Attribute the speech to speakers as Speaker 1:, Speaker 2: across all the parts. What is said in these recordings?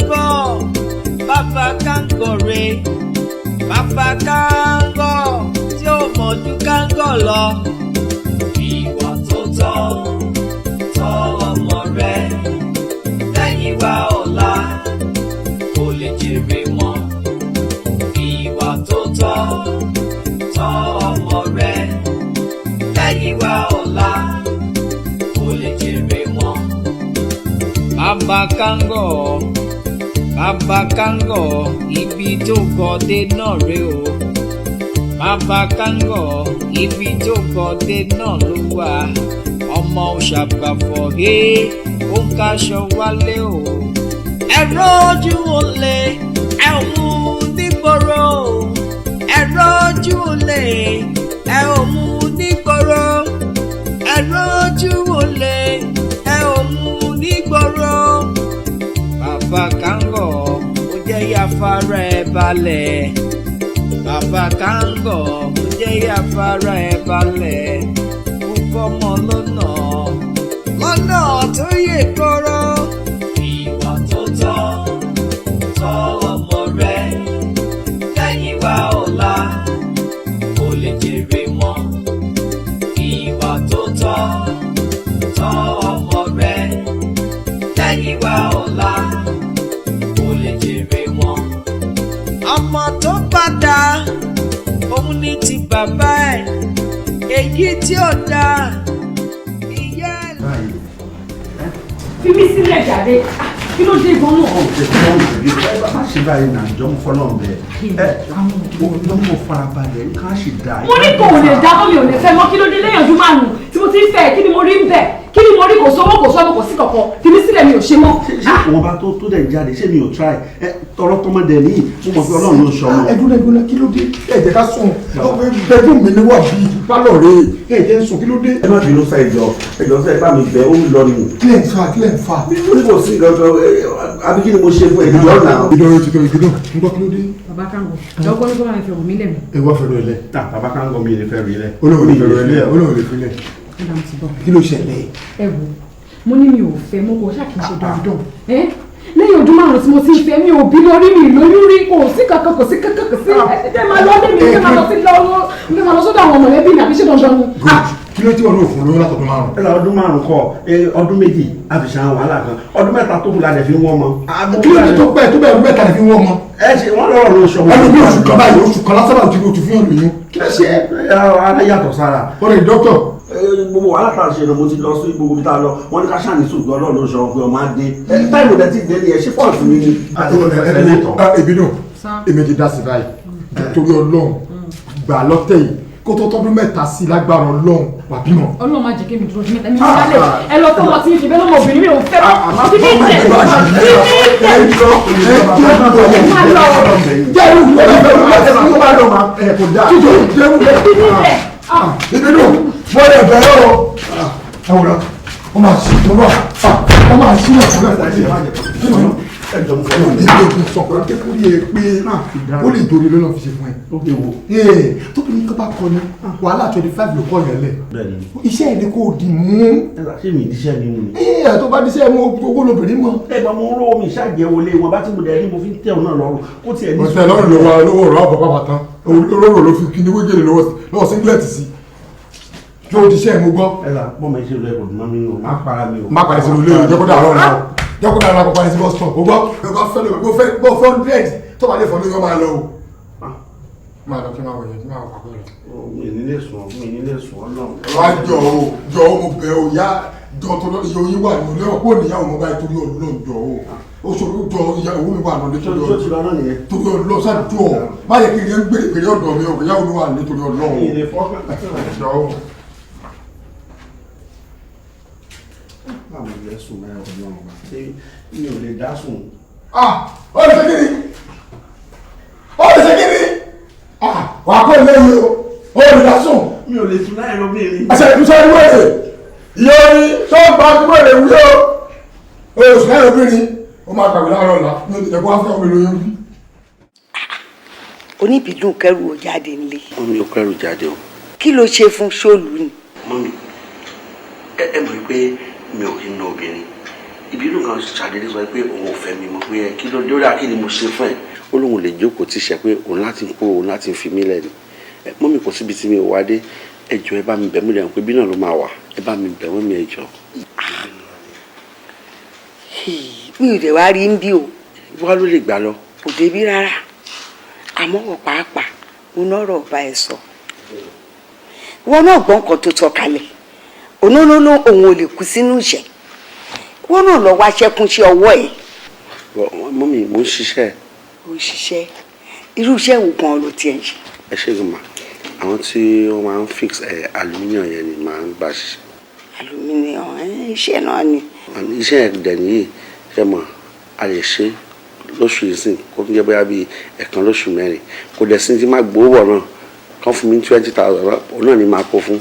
Speaker 1: Kango, Baba Kango re, Baba Kango, tí ó mọ̀ ju Kango lọ. Ìwà tó tọ́ ọmọ rẹ, lẹ́yìn wá ọ̀la, kò lè jèrè wọn. Ìwà tó tọ́ ọmọ rẹ, lẹ́yìn wá ọ̀la, kò lè jèrè wọn. Baba Kango, ibi tó kọ́dé náà rè o. Baba Kango, ibi tó kọ́dé náà ló wà. Ọmọ òṣàbàfọ̀ hé, ó ń kaṣọ wálé o. Ẹ̀rọ ojú olè, ẹ̀ ò mú nígboro. Ẹ̀rọ ojú olè, ẹ̀ ò mú nígboro. Ẹ̀rọ ojú olè, ẹ̀ ò mú nígboro. Baba Kango, ó jẹ́ yàfárá ẹ̀ balẹ̀. Baba Kango, ó jẹ́ yàfárá ẹ̀ balẹ̀. Ó fọmọ lọ́nà tó yè kóró. Ìwà tó tọ́ ọmọ rẹ, lẹ́yìn wá ọ̀la, kò lè jèrè wọn. Ìwà tó tọ́ ọmọ rẹ, lẹ́yìn wá ọ̀la, kò lè jèrè wọn. Ọmọ tó padà, òun ní ti bàbá ẹ̀, èyí tí ò dáa, ìyá ẹ̀.
Speaker 2: Fi mí sílẹ̀ jáde, kí ló dé gan-an?
Speaker 3: Ọ̀sẹ̀ tí wọ́n ń bèrè má ṣe báyìí náà jọ ń fọ́nà bẹ́ẹ̀. Lọ́mọ farabalẹ̀ ká ṣì dá.
Speaker 2: Mo ní kò lè dá tó mi ò lè fẹ́ mọ́, kí ló dé lẹ́yìn ọdún márùn-ún tí mo ti ń fẹ́, kí ni mo rí ń bẹ̀? Kí ni mo rí? Kò sówó kò sọ́mọ kò sí kankan, fi mí sílẹ̀ mi ò ṣe mọ́.
Speaker 3: Ṣé òun bá tó dẹ̀ jáde ṣé mi ò try tọrọ tọmọdé ní mo mọ̀ pé Ọlọ́run ló sọ ọ́.
Speaker 4: Ẹdúnlẹ́gbọ́n kí ló dé? Ẹ jẹ́ ká sùn. Bẹ́ẹ̀dún mi ni wà bíi pálọ̀ rẹ̀. Ẹ jẹ́ ń sùn kí ló dé?
Speaker 3: Ẹ má bínú fẹ́ ẹjọ́ fẹ́ bá mi bẹ̀ ó ń lọ nìyí.
Speaker 4: Kílẹ̀ ń fa.
Speaker 3: Nítorí kò sí ìgbàgbọ́ àbí kí ni mo ṣe fún ẹ̀dùn ọ̀nà.
Speaker 4: Ìdọ̀rọ̀ ti tọ̀ ìgbìdọ̀ ń gbọ́ kí ló dé?
Speaker 2: Baba Kango, lọ́gbọ́n ní kó máa fi òmí lẹ̀ mí.
Speaker 4: Ẹ wá fẹ́ràn ilẹ̀.
Speaker 3: Baba Kango mi lè fẹ́ rí lẹ̀.
Speaker 4: Olóhùn lè fẹ́ràn ilẹ̀, olóhùn lè filẹ̀. Kí ló ṣẹlẹ̀?
Speaker 2: Ẹ wo, mo ní mi ò fẹ́ mo kò ṣàkíyèsí dandan. Lẹ́yìn ọdún márùn-ún tí mo ti ń fẹ́ mi ò bí lórí mi lóyún rí kò sí kankan kò sí. Ẹ máa lọ lé mi, ẹ máa lọ sí lọ́wọ́, ẹ máa lọ sọ́dọ̀ àwọn mọ̀lẹ́bí mi àbí ṣé dandan ni.
Speaker 4: Kí ló tí wọn ò fún lóyún látọdún márùn-ún?
Speaker 3: Ẹ lọ ọdún márùn-ún kọ ọdún méjì àfìsàn wàhálà kan ọdún mẹ́ta tó kù lálẹ́ fi wọ́n mọ́.
Speaker 4: Kí ló tí tó bẹ́ẹ̀ ọdún mẹ́ta lè fi wọ́n mọ́?
Speaker 3: Ẹ ṣe wọ́n lọ́rọ̀ ló sọ.
Speaker 4: Ẹnu bí oṣù kan báyìí oṣù kan lásán láti oṣù fún ọ̀nà yín.
Speaker 3: Kí ló ṣe ara yàtọ̀ sára.
Speaker 4: Ó lè dọ́kítọ̀.
Speaker 3: Gbogbo wàhálà tá a ṣe lọ mo ti lọ sí gbogbo bí tá a lọ wọ́n ní ká ṣàní sùgbọ́n Ọlọ́run ló sọ pé ọmọ á dé. Táìmù dẹ̀ ti dé ni ẹ ṣe fọ́ọ̀tù mi ni.
Speaker 4: Èmi dùn èmi ti dá sí báyìí torí Ọlọ́run gbà lọ́tẹ̀ yìí kó tó tọ́dún mẹ́ta sí lágbára Ọlọ́run wà bímọ.
Speaker 2: Ọlọ́run máa jẹ́ kí mi dúró sí mẹ́ta mi nígbàlẹ̀ ẹ lọ fún wọn tí ìfẹ́ lọ́mọ obìnrin mi ò fẹ́ mọ́ kí ní ìtẹ̀
Speaker 4: ó lè torí lọ́nà fi ṣe fún ẹ. tó kí ní kọ́ bá kọ ní wàhálà 25 ló kọ́ yẹn lẹ̀. iṣẹ́ ẹ̀ ni kò dì mú.
Speaker 3: ṣé mi ìdíṣẹ́ mi mú ni.
Speaker 4: tó bá díṣẹ́ mú owó lóbìnrin mọ́.
Speaker 3: ẹ bá mo ń rọ́ mi ìṣàjẹwọlé wọn bá tí mo dẹ̀ ní mo fi ń tẹ̀ ọ́ náà lọ́rùn kó tiẹ̀ ní.
Speaker 4: ọ̀sẹ̀ lọ́rùn ló wà lówó ọ̀rọ̀ àbọ̀ pàpà tán olóró ló fi kíni wégele lọ́wọ́ singlet sí yóò díṣẹ́ mú gbọ́.
Speaker 3: ẹ là bọ́ mi ṣe lọ ẹ̀kọ́ dùnmọ́ mi o má para mi o.
Speaker 4: má parí sí olóyè jẹ́kọ́dà àárọ̀ náà jẹ́kọ́dà àárọ̀ àpapọ̀ ní sí bus stop ó gbọ́ bọ́ fẹ́ 100 tó bá lè fọ́ lóyún ọmọ àlọ́ o. máa lọ kí máa wọ̀nyẹn kí máa wà pàpọ̀ rẹ̀.
Speaker 3: mi nílé sùn ọlọ́run.
Speaker 4: wá jọ o mo bẹ̀ o yá jọ tó lọ iye oyin wà nínú lẹ́wọ̀n kó níyàwó mo báyìí torí Ọlọ́run jọ o oṣooṣù jọ ìyàwó mi wà nínú torí Ọlọ́run ṣáàdùn ọ má yẹ kí n gbèrè ọ̀dọ̀ mi o ìyàwó mi wà nínú torí Ọlọ́run jọ o.
Speaker 3: báwo lè sùn mẹ́rin Ọlọ́run bá ṣé mi ò lè dá sùn.
Speaker 4: ó lè ṣe kí ni wà á kọ́ ilé yìí o lè dá sùn.
Speaker 3: mi ò lè sùn láì lóbìnrin.
Speaker 4: àṣẹ ìdúṣẹ́ ìwé rẹ̀ ìyá orin tó ń gba àdúgbò rẹ̀ wúlò o sùn láì lóbìnrin ó máa gbàgbé láàárọ̀ ọ̀la ní ẹ̀kọ́ afẹ́ ọmọ ìlú bí.
Speaker 5: Oníbìdùn kẹrù ò jáde nílé.
Speaker 3: mi ò kẹrù jáde o.
Speaker 5: kí ló ṣe fún ṣóòlù ni.
Speaker 3: mọ́mí ẹ mọ̀ pé mi ò kí ń ná obìnrin ìbínú kan ṣàdédé sọ pé òun ò fẹ́ mi mọ̀ pé kí ló dé ó dà kí ni mo ṣe fún ẹ ó lóun lè jókòó tí ṣe pé òun láti kó òun láti fi mí lẹ́nu mọ́mì kò síbi tí mi ò wá dé ẹ jọ̀ọ́ ẹ bá mi bẹ̀ mí lẹ́nu pé bí náà ló máa wà ẹ bá mi bẹ̀ wọ́n mi ẹ jọ̀ọ́.
Speaker 5: mi ò dé wá rí ń bí o.
Speaker 3: wá ló lè gbà lọ.
Speaker 5: kò débi rárá àmọ́ wọ pàápàá mo nọ́rọ̀ ọba ẹ̀ sọ wọn náà gbọ́n nǹkan tó tọ́ kalẹ̀ onólóló òun ò lè kú sínú ìṣẹ́ wọn náà lọ wá ṣẹ́kúnṣẹ́ ọwọ́ ẹ̀.
Speaker 3: mọ́mì mo ń ṣiṣẹ́.
Speaker 5: ó ń ṣiṣẹ́ irú iṣẹ́ wo gan-an ló tiẹ̀ ń ṣe.
Speaker 3: ẹ ṣe gan ma àwọn tí wọ́n máa ń fix aluminium yẹn ni máa ń bá ṣiṣẹ́.
Speaker 5: aluminium iṣẹ́ náà ni.
Speaker 3: iṣẹ́ ẹ̀dẹ̀ nìyí ṣe mọ̀ a lè ṣe lóṣù yìí sìn kó ń jẹ́ bóyá bíi ẹ̀kan lóṣù mẹ́rin kò dẹ̀ sí ti máa gbowó wọ̀ náà kán fún mi 20,000 òun náà ni máa kó fún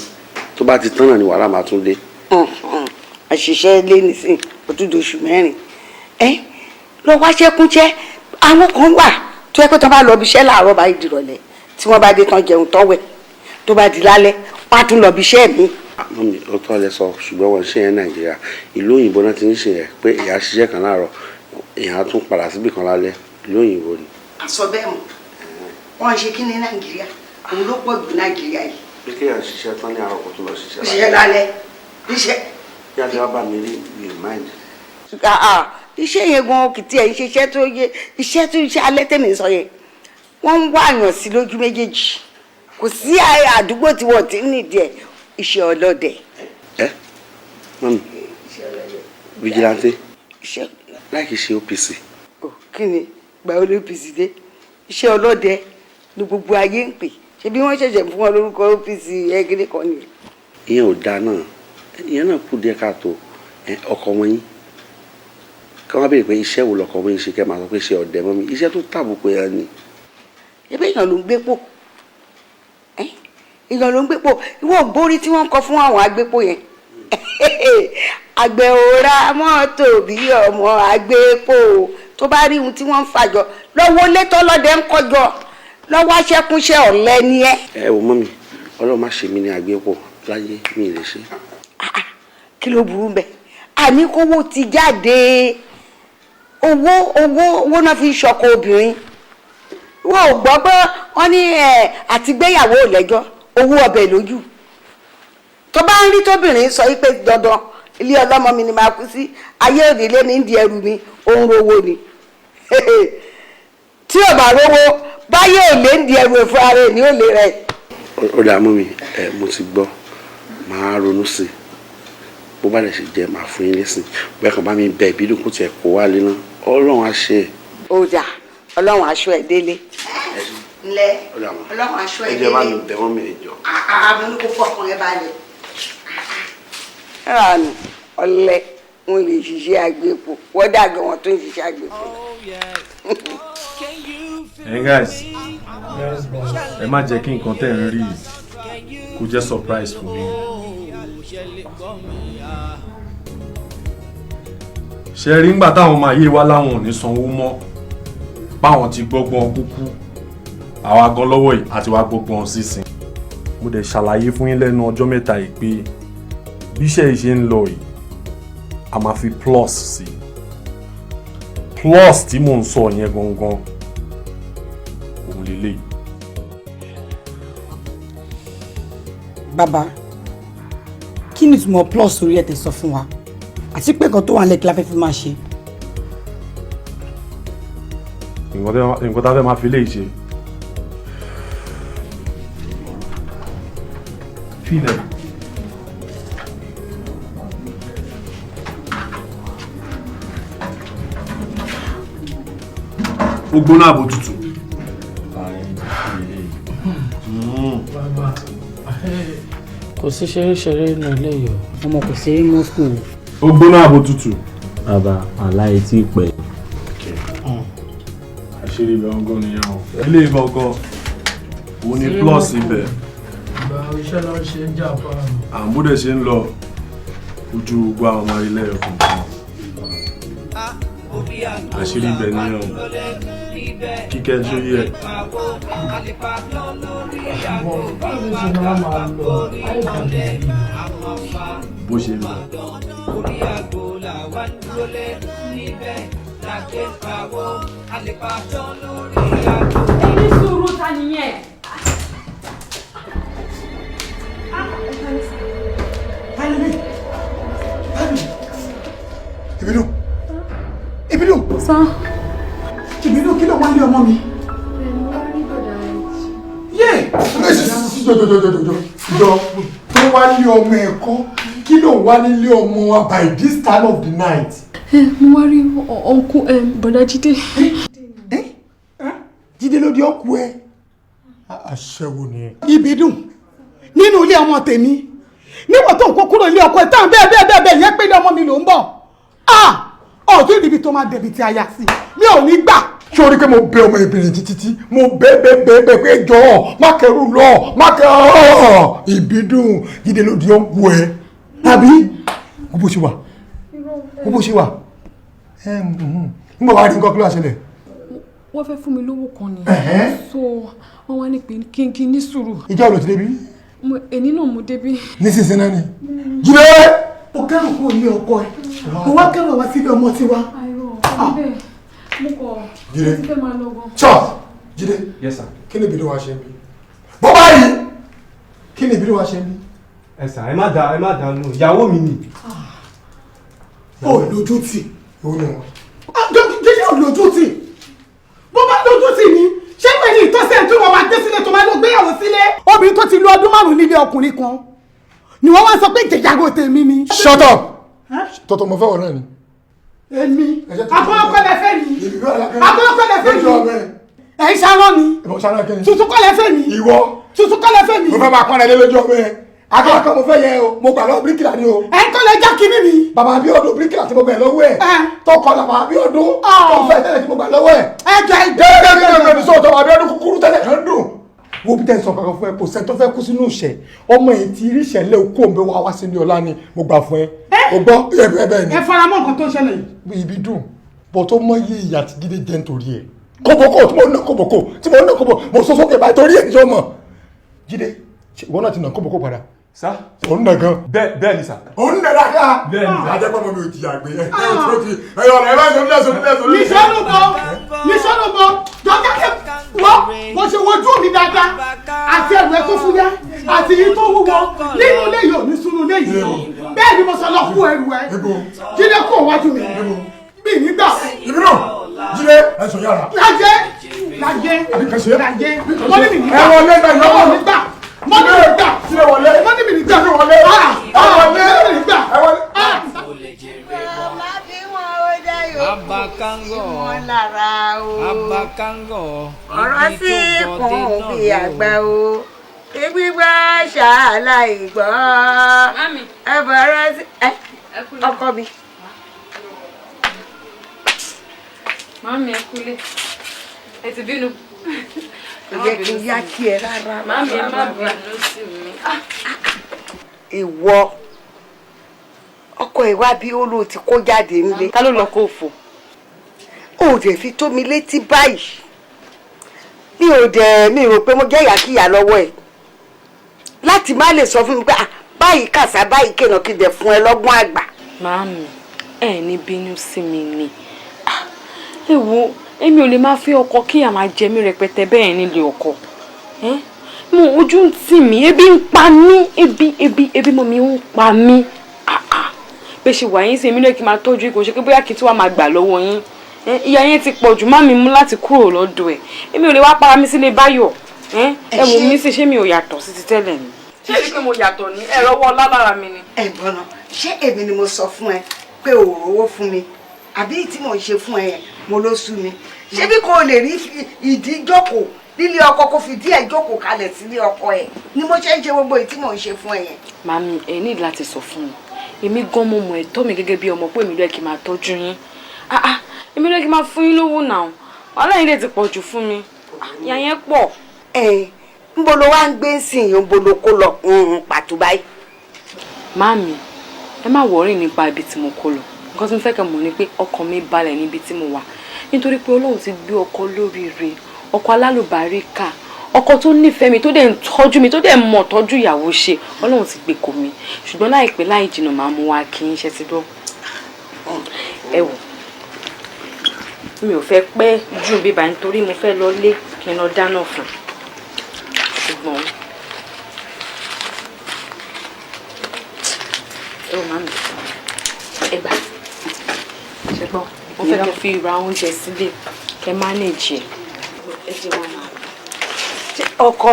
Speaker 3: tó bá ti tán náà ni wàhálà máa tún dé.
Speaker 5: àṣìṣe lé nísìn kó tún doṣù mẹ́rin lọ wá ṣẹ́kúnṣẹ́ àwọn kan wà tó yẹ kó tán bá lọ bí iṣẹ́ láàárọ̀ báyìí dìrọ̀lẹ́ tí wọ́n bá dé tán jẹun tán wẹ̀ tó bá di lálẹ́ wọ́n á tún lọ bí iṣẹ́ mi.
Speaker 3: mọ́mì ó tọ́ lẹ sọ ṣùgbọ́n wọ́n ṣe yẹn Nàìjíríà ìlú òyìnbó náà ti ń ṣe yẹn pé ìyá ṣiṣẹ́ kan láàárọ̀ ìyá á tún padà síbì kan lálẹ́ ìlú òyìnbó ni.
Speaker 5: àsọ bẹ́ẹ̀ mọ̀ wọ́n ṣe kí ní Nàìjíríà òun ló pọ̀ jù Nàìjíríà yìí.
Speaker 3: bí kéèyàn ṣiṣẹ́ tán ní àárọ̀ kó tún lọ ṣiṣẹ́
Speaker 5: iṣẹ́ lálẹ́ iṣẹ́.
Speaker 3: yàtọ̀ wá bá mi rí mi ò mind.
Speaker 5: iṣẹ́ yẹn gan kìtì ẹ̀ iṣẹ́ tó yẹ iṣẹ́ tó iṣẹ́ alẹ́ tẹ̀mí sọ yẹn wọ́n ń wá àyàn sí lójú méjèèjì kò sí àdúgbò tí wọ́n ti ń nídìí ẹ̀ iṣẹ́ ọlọ́dẹ.
Speaker 3: mọ́mì vigilante láì kí ṣe OPC.
Speaker 5: kí ni gba olú OPC dé iṣẹ́ ọlọ́dẹ ni gbogbo ayé ń pè ṣe bí wọ́n ṣẹ̀ṣẹ̀ fún wọn lórúkọ OPC ẹgbẹ́ kan ni.
Speaker 3: ìyẹn ò dáa náà ìyẹn náà kù díẹ̀ káàtó ọkọ wọn yín kí wọ́n béèrè pé iṣẹ́ wo lọkọ wọn yín ṣe kẹ́ máa sọ pé ṣe ọ̀dẹ̀ mọ́ mi iṣẹ́ tó tàbùkù yẹn ni.
Speaker 5: ẹbí èèyàn ló ń gbépo èèyàn ló ń gbépo ìwọ borí tí wọ́n kọ fún àwọn agbépo yẹn àgbẹ̀ ò ra mọ́tò bí ọmọ agbépo tó bá rí ohun tí wọ́n ń fàjọ lọ́wọ́ létọ́ lọ́dẹ ń kọjọ lọ́wọ́ aṣẹ́kúnṣẹ́ ọ̀lẹ ni ẹ.
Speaker 3: ẹ wò mọ́ mi Ọlọ́run má ṣe mí ní agbépo láyé mi ì lè ṣe.
Speaker 5: kí ló burú bẹ́ẹ̀ àní kówó ti jáde owó náà fi ń ṣọkọ obìnrin wọn ò gbọ́ pé wọ́n ní àtìgbéyàwó lẹ́jọ́ owó ọbẹ̀ lójú tó bá ń rí tóbìnrin sọ pé dandan ilé ọlọ́mọ mi ni máa kú sí ayé òde lé mi ń di ẹrù mi òun rówó ni tí ò bá rówó báyé òde ń di ẹrù ẹ̀ fún ara ẹ̀ ní òde rẹ̀.
Speaker 3: ó dàá mú mi mo ti gbọ́ máa ronú sí i bó bá lè ṣe jẹ́ máa fún yín lẹ́sìn bẹ́ẹ̀ kan bá mi bẹ ìbílẹ̀ kó tiẹ̀ kó wá lé náà Ọlọ́run á ṣe é.
Speaker 5: ó dà Ọlọ́run aṣọ ẹ̀ délé. ńlẹ̀ Ọlọ́run aṣọ ẹ̀ délé.
Speaker 3: ẹ jẹ́ bá mi bẹ̀ wọ́n mi ẹ jọ.
Speaker 5: àmọ́ ní kò fọkàn ẹ balẹ̀. ẹ̀rọ ọ̀lẹ wọn lè ṣiṣẹ́ àgbẹ̀pọ̀ wọ́n dàgbẹ́ wọn tó ń ṣiṣẹ́ àgbẹ̀pọ̀.
Speaker 6: Hey guys, ẹ má jẹ́ kí nǹkan tẹ́ ń rí kó jẹ́ surprise fún mi. ṣe rí ńgbà táwọn ọmọ ayé wa láwọn ò ní sanwó mọ́ báwọn ti gbọ́gbọ́n kúkú àwa gan lọ́wọ́ yìí àti wá gbọ́gbọ́n sísìn. mo dẹ̀ ṣàlàyé fún yín lẹ́nu ọjọ́ mẹ́ta yìí pé bí iṣẹ́ yìí ṣe ń lọ yìí a máa fi plus sí plus tí mò ń sọ yẹn gangan òun lélẹ̀.
Speaker 7: bàbá kí ni ìtumọ̀ plus orí ẹ̀ tẹ̀ sọ fún wa àti pé nǹkan tó wà lẹ́kí la fẹ́ fi máa ṣe.
Speaker 6: nǹkan tá a fẹ́ máa fi lè ṣe. fílẹ̀. ó gbóná àbò tútù.
Speaker 8: kò sí ṣeré-ṣeré inú ilé yìí o.
Speaker 7: ọmọ kò ṣeré mọ́ school.
Speaker 6: ó gbóná àbò tútù.
Speaker 8: bàbá aláì tí ì pẹ́.
Speaker 6: àṣírí ibẹ̀ ọgọ́ nìyẹn o. ilé ibẹ̀ ọgọ́ òun ni plus ibẹ̀.
Speaker 9: ìgbà iṣẹ́ lọ ṣe ń jà pa àmì.
Speaker 6: àmúdẹ̀ ṣe ń lọ ojú gbogbo àwọn ọmọ ilé ẹ̀kọ́ kan. àṣírí ibẹ̀ nìyẹn o. kíkẹ́ tó yẹ.
Speaker 9: báwo ni ṣe máa lọ ayé ìbàdàn sí i.
Speaker 6: bó ṣe ń lọ.
Speaker 1: orí àgbo làwa ń dúró lé níbẹ̀ lágbé pawó a lè pa tán lórí àgbo.
Speaker 2: ẹni sùúrù ta nìyẹn.
Speaker 4: Ìbínú
Speaker 2: sá.
Speaker 4: Ìbínú kí ló wá lé ọmọ mi. yé jọ tó wá lé ọmọ ẹ̀kọ́ kí ló wá nílé ọmọ wa by this time of the night.
Speaker 2: mo wá rí ọ̀nkú bọ̀dá Jídé.
Speaker 4: Jídé ló di ọkù ẹ. aṣẹ́wó ni ẹ.
Speaker 7: Ìbínú nínú ilé ọmọ tèmi níwọ̀n tó ń kó kúrò ilé ọkọ ẹ̀ tán bẹ́ẹ̀ yẹn pé ilé ọmọ mi ló ń bọ̀ ọ̀tún ìdíbi tó máa dẹ̀bi tí a yà sí mi ò ní gbà.
Speaker 4: ṣé o rí pé mo bẹ ọmọ ìbìnrin títí mo bẹ́ẹ̀ pé jọ má kẹrù lọ má kẹrù Ìbídùn Jídé ló di ọkù ẹ tàbí bó ṣe wà bó ṣe wà nígbà wàá rí nǹkan kí ló ṣẹlẹ̀.
Speaker 2: wọ́n fẹ́ fún mi lówó kan ni so wọ́n wá ní pé kí n ní sùúrù.
Speaker 4: ìjà ò lọ ti débi.
Speaker 2: èní náà mo débi.
Speaker 4: nísinsìnyí náà ni Jídé.
Speaker 7: o kẹ́rù kúrò ní ọkọ ẹ̀ o wá kẹ́rù wá síbi ọmọ tiwa.
Speaker 2: mo kọ
Speaker 4: Jídé
Speaker 2: ti fẹ́ máa lọ gan.
Speaker 4: chọ Jídé.
Speaker 6: Yes sir.
Speaker 4: kí ni Ìbídùn wa ṣe ń bí. bọ́ báyìí kí ni Ìbídùn wa ṣe ń bí.
Speaker 10: ẹ sà ẹ má dà nù ìyàwó mi ni.
Speaker 7: ó lójú tì.
Speaker 4: ìwọ ni wọn.
Speaker 7: jíjẹ́ ò lójú tì bó bá lójú tì ní ṣé pé ní ìtọ́sẹ̀ tí wọ́n máa dé sílé tó máa lọ gbéyàwó sílé. obìnrin tó ti lo ọdún 5 nílé ọkùnrin kan ni wọ́n wá sọ pé ìjẹ̀jàgò tèmi ni.
Speaker 4: shut up tọ́tọ̀ mo fẹ́ wọ̀ náà ni.
Speaker 7: èmi akọ́lẹ́fẹ́ ni akọ́lẹ́fẹ́ ni ẹ̀yin ṣarọ́ ni tuntun kọ́lẹ́fẹ́ ni
Speaker 4: ìwọ
Speaker 7: tuntun kọ́lẹ́fẹ́ ni.
Speaker 4: mo fẹ́ máa pọ́n ẹ lójú ọmọ ẹ akọ́kọ́ mo fẹ́ yẹ o mo gbà lọ́wọ́ bíríkìlà ni o.
Speaker 7: ẹ̀ ń kọ́lẹ́ já kínní mi.
Speaker 4: bàbá Abíọ́dún bíríkìlà tí mo gbà lọ́wọ́ ẹ̀ tó kọ́ bàbá Abíọ́dún tó fẹ́ tẹ́lẹ̀ tí mo gbà lọ́wọ́ ẹ̀.
Speaker 7: ẹ jẹ́
Speaker 4: gẹ́gẹ́ ní sọ́ọ̀tọ̀ bàbá Abíọ́dún kúkúrú tẹ́lẹ̀ kan dùn. wo bí tẹ́sán kankan fún ẹ kò sẹ́ni tó fẹ́ kú sínú ìṣẹ́ ọmọ ẹ̀ tí rí ìṣẹ̀lẹ̀ okó òǹbẹ wá sí ní ọlá ni mo gbà fún ẹ. o gbọ́ bẹ́ẹ̀ ni.
Speaker 7: ẹ fara mọ́ nǹkan tó ń ṣẹlẹ̀ yìí.
Speaker 4: Ìbídùn bọ̀ tó mọ iye ìyà tí Jídé jẹ́ nítorí ẹ̀ kóbókó tí mo ń ná kóbókó mo sọ sókè báyìí torí ẹ̀ níjọ́ mọ̀ Jídé ìwọ náà ti nà kóbókó padà.
Speaker 10: sá.
Speaker 4: ò ń nà gan.
Speaker 10: bẹ́ẹ̀ ni sà.
Speaker 4: ò ń nà dáadáa.
Speaker 10: bẹ́ẹ̀ ni sà.
Speaker 4: ajẹ́pọ̀ mọ́ mi ò jìyà gbé ẹ ẹ̀yọ̀ ọ̀rọ̀ ẹ bá sọ nílẹ̀.
Speaker 7: níṣọ́nù bọ́ jọjá kẹ́ wọ́n mo ṣe wojú mi dáadáa àti ẹ̀rù ẹ̀ tó fúyẹ́ àti yìí tó wúwo nínú ilé yìí ò ní sunu ilé yìí bẹ́ẹ̀ ni mo sọ lọ kú ẹrù ẹ̀ Jídé kó wájú mi bí nígbà.
Speaker 4: Ìbídùn Jídé ẹ sọ yàrá.
Speaker 7: lájẹ́ wọ́n ní mi nígbà wọ́n ní nígbà
Speaker 4: Jídé wọlé.
Speaker 7: wọ́n ní mi nígbà
Speaker 4: Jídé wọlé.
Speaker 1: Bàbá Kángọ̀ Bàbá Kángọ̀
Speaker 5: ọ̀rọ̀ sí kùn bí àgbà o gbígbà ṣàlà ìgbọ́ ẹ bọ̀rọ̀ sí ọkọ mi.
Speaker 2: Mami ẹ kúlé ẹ ti bínú.
Speaker 5: kò yẹ kí n yá kí ẹ rárá.
Speaker 2: Mami ẹ má bínú sí mi.
Speaker 5: ìwọ ọkọ ìwà bí ó lò ti kó jáde nílé.
Speaker 2: ta ló lọ kó fò.
Speaker 5: ó dẹ̀ fi tó mi létí báyìí mi rò pé mo jẹ́ ìyàkíyà lọ́wọ́ ẹ̀ láti má lè sọ fún mi pé báyìí kàṣà báyìí kéènà kí n dẹ̀ fún ẹ lọ́gbọ́n àgbà.
Speaker 2: Màámi ẹ ní bínú sí mi ni ẹ wo èmi ò lè máa fi ọkọ kí àmà jẹ mí rẹpẹtẹ bẹ́ẹ̀ nílé ọkọ mo ojú ń tì mí ebi ń pa mí ebi mọ́ mi ń pa mí bẹ́ẹ̀ ṣe wà yín sí èmi náà kí n máa tọ́jú ikò ṣe pé bóyá kí tí wàá máa gbà lọ́wọ́ yín ìyá yẹn ti pọ̀ jù má mi mú láti kúrò lọ́dọ̀ ẹ̀ èmi ò lè wá para mi sílé báyọ̀ ẹ wò mí sí ṣé mi ò yàtọ̀ sí ti tẹ́lẹ̀ ni. ṣé rí pé mo yàtọ̀ ní ẹ̀rọ wọ́ lálára mi ni.
Speaker 5: ẹ̀gbọ́n ṣé èmi ni mo sọ fún ẹ pé ò rówó fún mi àbí tí mò ń ṣe fún ẹ mo ló sú mi ṣé bí kò lè rí ìdí jókòó nílé ọkọ kò fi díẹ̀ jókòó kalẹ̀ sílé ọkọ ẹ ni mo ṣe ń ṣe gbogbo èyí tí mò ń ṣe fún ẹ yẹn.
Speaker 2: Màmí ẹ ní láti sọ fún mi èmi gan mo mọ ẹ̀tọ́ mi gẹ́gẹ́ bí ọmọ pé èmi ló yẹ kí n máa tọ́jú yín èmi ló yẹ kí n máa fún yín lówó náà wàhálà yín lè ti pọ̀ jù fún mi ìyá yẹn pọ̀.
Speaker 5: ń bolo wá ń gbé sìn yín ń bolo kó lọ pàtó báyìí.
Speaker 2: Màmí ẹ má wọrí nípa ibi tí mo kó lọ nǹkan tí mo fẹ́ kẹ́ mọ̀ ni pé ọkàn mi balẹ̀ níbi tí mo wà nítorí pé Ọlọ́run ti gbé ọkọ lóríire ọkọ alálùbáríkà
Speaker 8: ọkọ tó nífẹ̀ẹ́ mi tó dẹ̀ ń tọ́jú mi tó dẹ̀ mọ̀ tọ́jú ìyàwó ṣe Ọlọ́run ti gbé kò mi ṣùgbọ́n láìpẹ́ láì jìnnà máa mú wa kí n ṣe ti dọ́ ẹ wò mi ò fẹ́ pẹ́ jù bíbá nítorí mo fẹ́ lọ lé kí n lọ dáná fún ṣùgbọ́n ẹ wò màmí ẹ gbà ṣùgbọ́n mo fẹ́ kẹ́ fi ra oúnjẹ sílé kẹ́ mánéèjì ẹ jẹ́ wọn máa
Speaker 5: ọkọ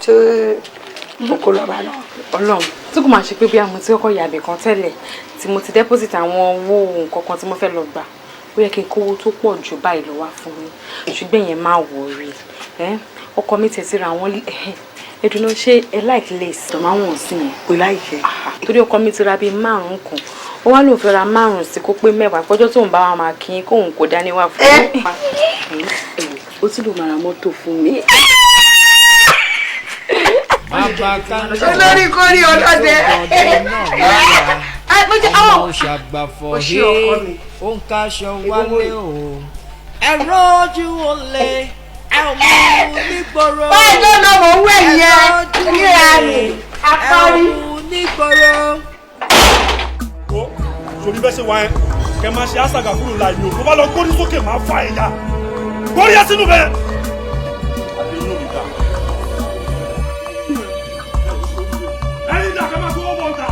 Speaker 5: tó kókó lọ́ba náà.
Speaker 8: Ọlọ́run tí kò máa ṣe pé bí àwọn tí kọ́kọ́ yàbẹ̀ kan tẹ́lẹ̀ tí mo ti deposit àwọn owó nǹkan kan tí mo fẹ́ lọ gbà ó yẹ kí n kówó tó pọ̀ jù báyìí lọ wá fún mi ṣùgbọ́n yẹn máa worry ọkọ mi tẹ̀sí ra àwọn ẹdùnú ṣé ẹ like lace tó máa wọ̀n sí yẹn
Speaker 5: kò láìṣe
Speaker 8: torí ọkọ mi ti ra bíi 5 kan ó wá lóun fẹ́ ra 5 sí kó pé 10 pọ́jọ́ tóun bá wa máa kí kóun kò dání wá fún mi ó sì lò máa ra mọ́tò fún mi.
Speaker 5: olórí kórè ọlọ́dẹ
Speaker 1: ọmọ ṣàgbàfọ̀ hé ó ń kaṣọ wálé o ẹ̀rọ ojú olè ẹ ò mú nígboro
Speaker 5: báyìí ló lọ mọ̀ owó ẹ̀yẹ ríra rè apárí.
Speaker 1: ẹ ò mú nígboro.
Speaker 6: ó sórí bẹ́ẹ̀ ṣe wá ẹ kẹ máa ṣe àṣàgà fúru la yìí o tó bá lọ gbórí sókè máa fa ẹ̀yà gbórí ẹ sínú bẹ́ẹ̀. àti inú mi dá. ẹ̀yin dà kẹ́ máa gbọ́ owó ọ̀tá.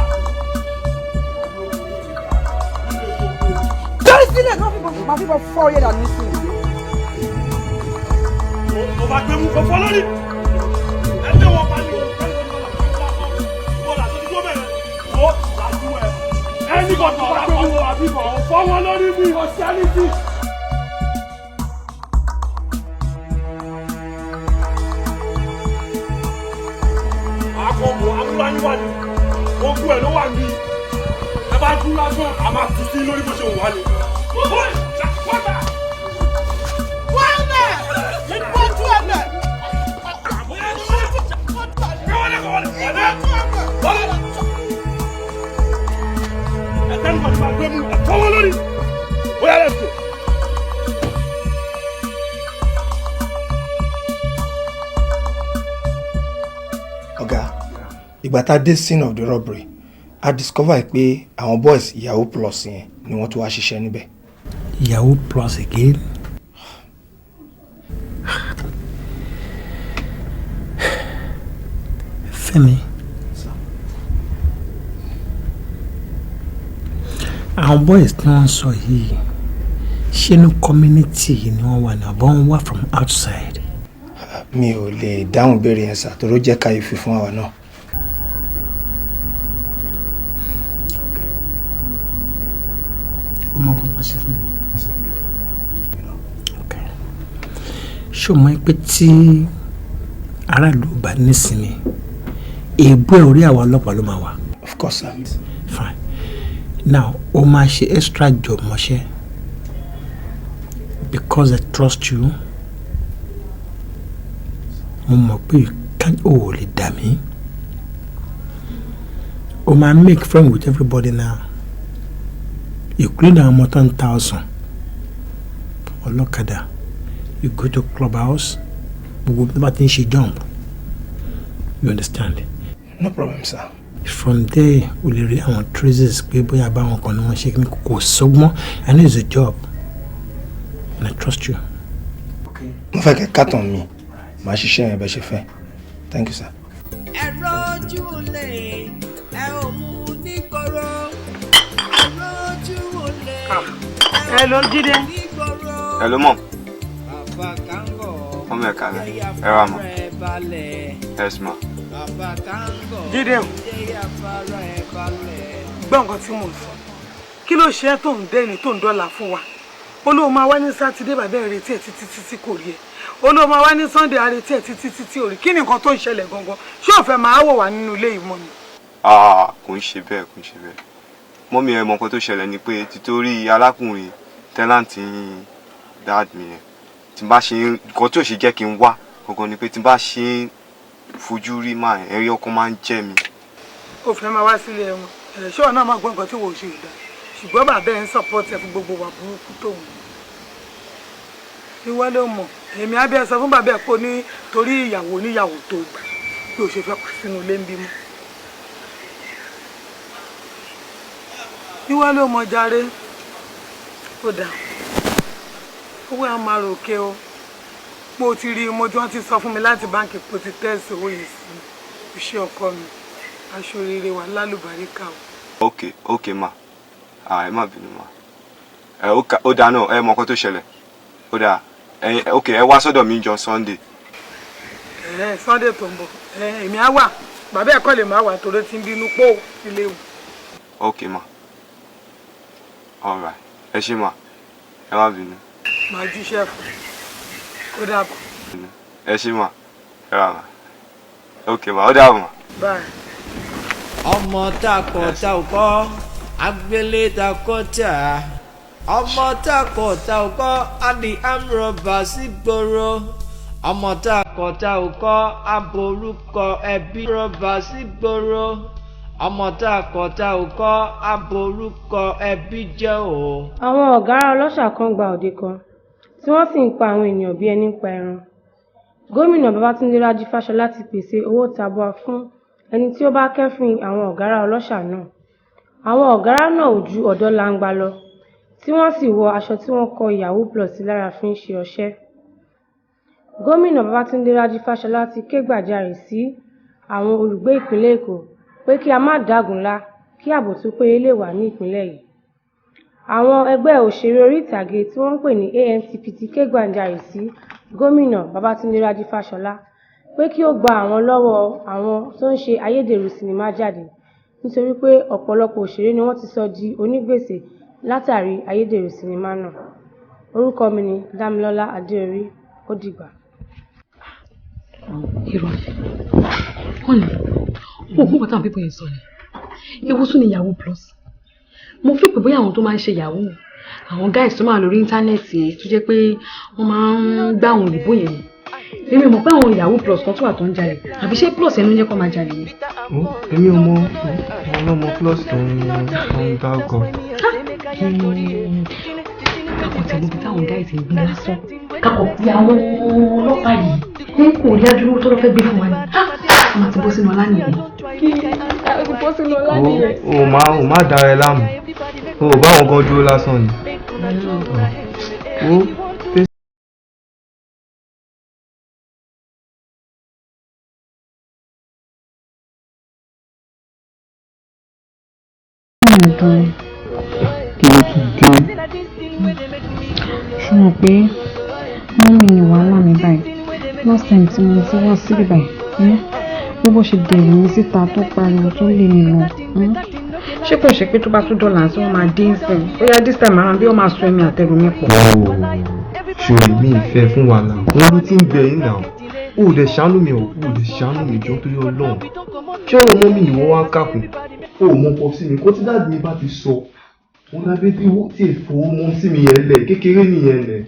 Speaker 11: sílẹ̀ náà máa fi bọ̀ fọ́ yẹ̀dà ní sí i.
Speaker 6: mo bá gbé mú fọ́fọ́ lórí ẹgbẹ́ wọn bá ní o wọ́n là tó ti gbọ́ bẹ̀rẹ̀ ó làjú ẹ ẹni kan tó bá gbé mú àbíbọ̀ fọ́ wọn lórí bí ọ̀sánìtì. àkọ́kọ́ amúláyíwá ni ogún ẹ̀ ló wà ní ẹ bá dún lásán a máa tù sí lórí bó ṣe wù wá ni.
Speaker 12: Ọ̀gá, ìgbà tá a dé scene of the robbery a discover pé àwọn boys Yahoo Plus yẹn ni wọ́n tún wá ṣiṣẹ́ níbẹ̀.
Speaker 13: Yahoo Plus again? Fẹ́mi, àwọn boys tí wọ́n ń sọ yìí ṣé ní community yìí ni wọ́n wà ní àbọ̀ wọ́n wá from outside?
Speaker 12: Mi ò lè dáhùn béèrè yẹn sà torí ó jẹ́ kàyéfì fún àwa náà.
Speaker 13: Ọmọ kan máa ṣe fún mi. Ṣé o mọ̀ pé tí aráàlú bá nísinmi èébú ẹ̀ orí àwọn ọlọ́pàá ló máa wà?
Speaker 12: Of course sir.
Speaker 13: Fine. Now o máa ṣe extra job mọ́ṣẹ́ because I trust you. Mo mọ̀ pé o lè dà mí. O máa make friend with everybody now. Including àwọn ọmọ 10,000 ọlọ́kadà. You go to clubhouse, gbogbo tó bá ti ń ṣe jump. You understand?
Speaker 12: No problem, sir.
Speaker 13: From there, o lè rí àwọn traces pé bóyá báwọn kan ní wọ́n ṣe kí kò sọ́gbọ́n. I know it's a job and I trust you.
Speaker 12: Mo fẹ́ kẹ́ kàtàn mi, màá ṣiṣẹ́ yẹn bẹ́ẹ̀ ṣe fẹ́. Thank you, sir.
Speaker 1: ẹ̀rọ ojú olè ẹ ò mú nígboro ẹ̀rọ ojú olè ẹ ò mú nígboro.
Speaker 14: Hello, Mom. Ọmọ ẹ̀ka rẹ̀ ẹ ra mọ̀. Yes, ma.
Speaker 7: Jídé o, gbọ́ nǹkan tí mo sọ. Kí ló ṣe é tó ń dẹ́ni tó ń dọ́là fún wa? Olóò máa wá ní Sátidé bàbá ẹ̀ retí ẹ̀ títí títí kò rí ẹ̀. Olóò máa wá ní Sunday a retí ẹ̀ títí títí ò rí. Kí ni nǹkan tó ń ṣẹlẹ̀ gangan? Ṣé ò fẹ́ máa wò wá nínú ilé ìmọ̀ ni?
Speaker 14: Kò ń ṣe bẹ́ẹ̀, kò ń ṣe bẹ́ẹ̀. Mọ́mí ẹ mọ̀ nǹkan tó ṣẹlẹ̀ ni pé títorí alákùnrin tẹ́láǹtì dad mi yẹn tí n bá ṣe nǹkan tí ò ṣe jẹ́ kí n wá gangan ni pé tí n bá ṣe fojú rí máa ẹ̀rí ọkàn máa ń jẹ́ mi.
Speaker 7: Ó fẹ́ máa wá sílé ẹ̀wọ̀n. Ṣé ọ̀nà máa gbọ́ nǹkan tí wò ó ṣe ìdá? Ṣùgbọ́n bàbá ẹ̀ ń support ẹ̀ fún gbogbo wa burúkú tóun. Ìwọ ló mọ̀. èmi á bẹ sọ fún bàbá ẹ pé ní torí ìyàwó níyàwó tó gbà bí o ṣe fẹ́ pa sínú ilé ń bímọ. wíwá ló mọ jàre ó dà owó àwọn máa ròkè o pé o ti rí mo tí wọ́n ti sọ fún mi láti báńkì pé o ti tẹ́sí owó yìí sí iṣẹ́ ọkọ mi aṣọ rere wà lálùbáríkà o.
Speaker 14: ok ma ẹ má bínú ma ó dáa náà ẹ mọ nǹkan tó ṣẹlẹ̀ ó dáa ok ẹ wá sọ́dọ̀ mi jọ Sunday.
Speaker 7: Sunday tó ń bọ̀ èmi á wà bàbá ẹ̀ kọ́ lè má wà torí ti ń bínú pò ilé o.
Speaker 14: ok ma alright ẹ ṣé ma ẹ má bínú.
Speaker 7: màá jíṣẹ́ fún ó dàbọ̀.
Speaker 14: ẹ ṣé ma ẹ rà ma ok ma ó dàbọ̀ ma.
Speaker 7: bye.
Speaker 1: ọmọ takọ̀tà ọkọ agbélé takọ̀tà ọmọ takọ̀tà ọkọ adi amrọ̀bà sí gbòòrò ọmọ takọ̀tà ọkọ aborúkọ ẹbí rọ̀bà sí gbòòrò ọmọ takọ̀tà ọkọ aborúkọ ẹbí jẹ́ o.
Speaker 15: àwọn ọ̀gá ọlọ́ṣà kan gba òde kan tí wọ́n sì ń pa àwọn ènìyàn bí ẹni pa ẹran. gómìnà Babátúndé Rájí Fáṣọlá ti pèsè owó tabua fún ẹni tí ó bá kẹ́fìn àwọn ọ̀gárá ọlọ́ṣà náà. àwọn ọ̀gárá náà ò ju ọ̀dọ́ langba lọ tí wọ́n sì wọ aṣọ tí wọ́n kọ Yahoo Plus sí lára fi ń ṣe ọṣẹ́. gómìnà Babátúndé Rájí Fáṣọlá ti ké gbàjarè sí àwọn olùgbé ìpínlẹ̀ Èkó pé kí a má dágunlá kí ààbò tó péye lè wà ní ìpínlẹ̀ yìí. àwọn ẹgbẹ́ òṣèré orí ìtàgé tí wọ́n ń pè ní ANTP ti ké gbàjarè sí gómìnà Babátúndé Rájí Fáṣọlá pé kí ó gba àwọn lọ́wọ́ àwọn tó ń ṣe ayédèrú sinimá jáde nítorí pé ọ̀pọ̀lọpọ̀ òṣèré ni wọ́n ti sọ di onígbèsè látàrí ayédèrú sinimá náà. orúkọ mi ni Dámilọ́lá Adéorí. ó dìgbà.
Speaker 2: irọ́ wọ́n ní òògùn bàtà àwọn pípọ̀ yẹn sọ ni ewu tún ni Yahoo Plus. mo fi pé bóyá àwọn tó máa ń ṣe Yahoo àwọn guys tó máa lórí íńtánẹ́ẹ̀tì tó jẹ́ pé wọ́n máa ń gbá àwọn òyìnbó yẹn èmi mọ̀ pé àwọn Yahoo Plus kan tó wà tó ń jalè àbí ṣé Plus ẹnu jẹ́ kó máa jalè yẹn.
Speaker 10: èmi ò mọ ọlọ́mọ Plus tó ń dá ọkọ̀.
Speaker 2: kakọ̀ tẹ̀lé bí táwọn guys ń gbé lásán kakọ̀ bí àwọn ọlọ́pàá yìí ní kò rí adúrú tó lọ́ fẹ́ gbé fún wa ni wọ́n ti bọ́ sínú ọlá nìyẹn.
Speaker 10: o má dára ẹ láàmú o bá wọn gan dúró lásán ni.
Speaker 2: kí ló tún dé. ṣùgbọ́n pé mọ́mí ni wàhálà mi báyìí last time tí mo ti wá síbí báyìí bí wọ́n ṣe dèrò mi síta tó pariwo tó lé mi lọ. ṣé kò ṣe pé tó bá tún dọ́là tí wọ́n máa dín sí i ó yá this time around bí wọ́n máa sọ ẹ̀mí àtẹ̀rù mi pọ̀.
Speaker 10: ṣòro mi ìfẹ́ fún wàhálà wọn ló ti ń bẹ yín náà ó lè ṣàánú mi ò lè ṣàánú mi jọ torí Ọlọ́run ṣé ọ̀rọ̀ mọ́mí ni wọ́n wá ń kàkùn ó mọ pọ̀ sí mi kó tí dáàbì mi bá ti sọ wọn lábẹ́ tí wọ́n ti fowó mọ́ sí mi yẹn lẹ̀ kékeré nìyẹn lẹ̀.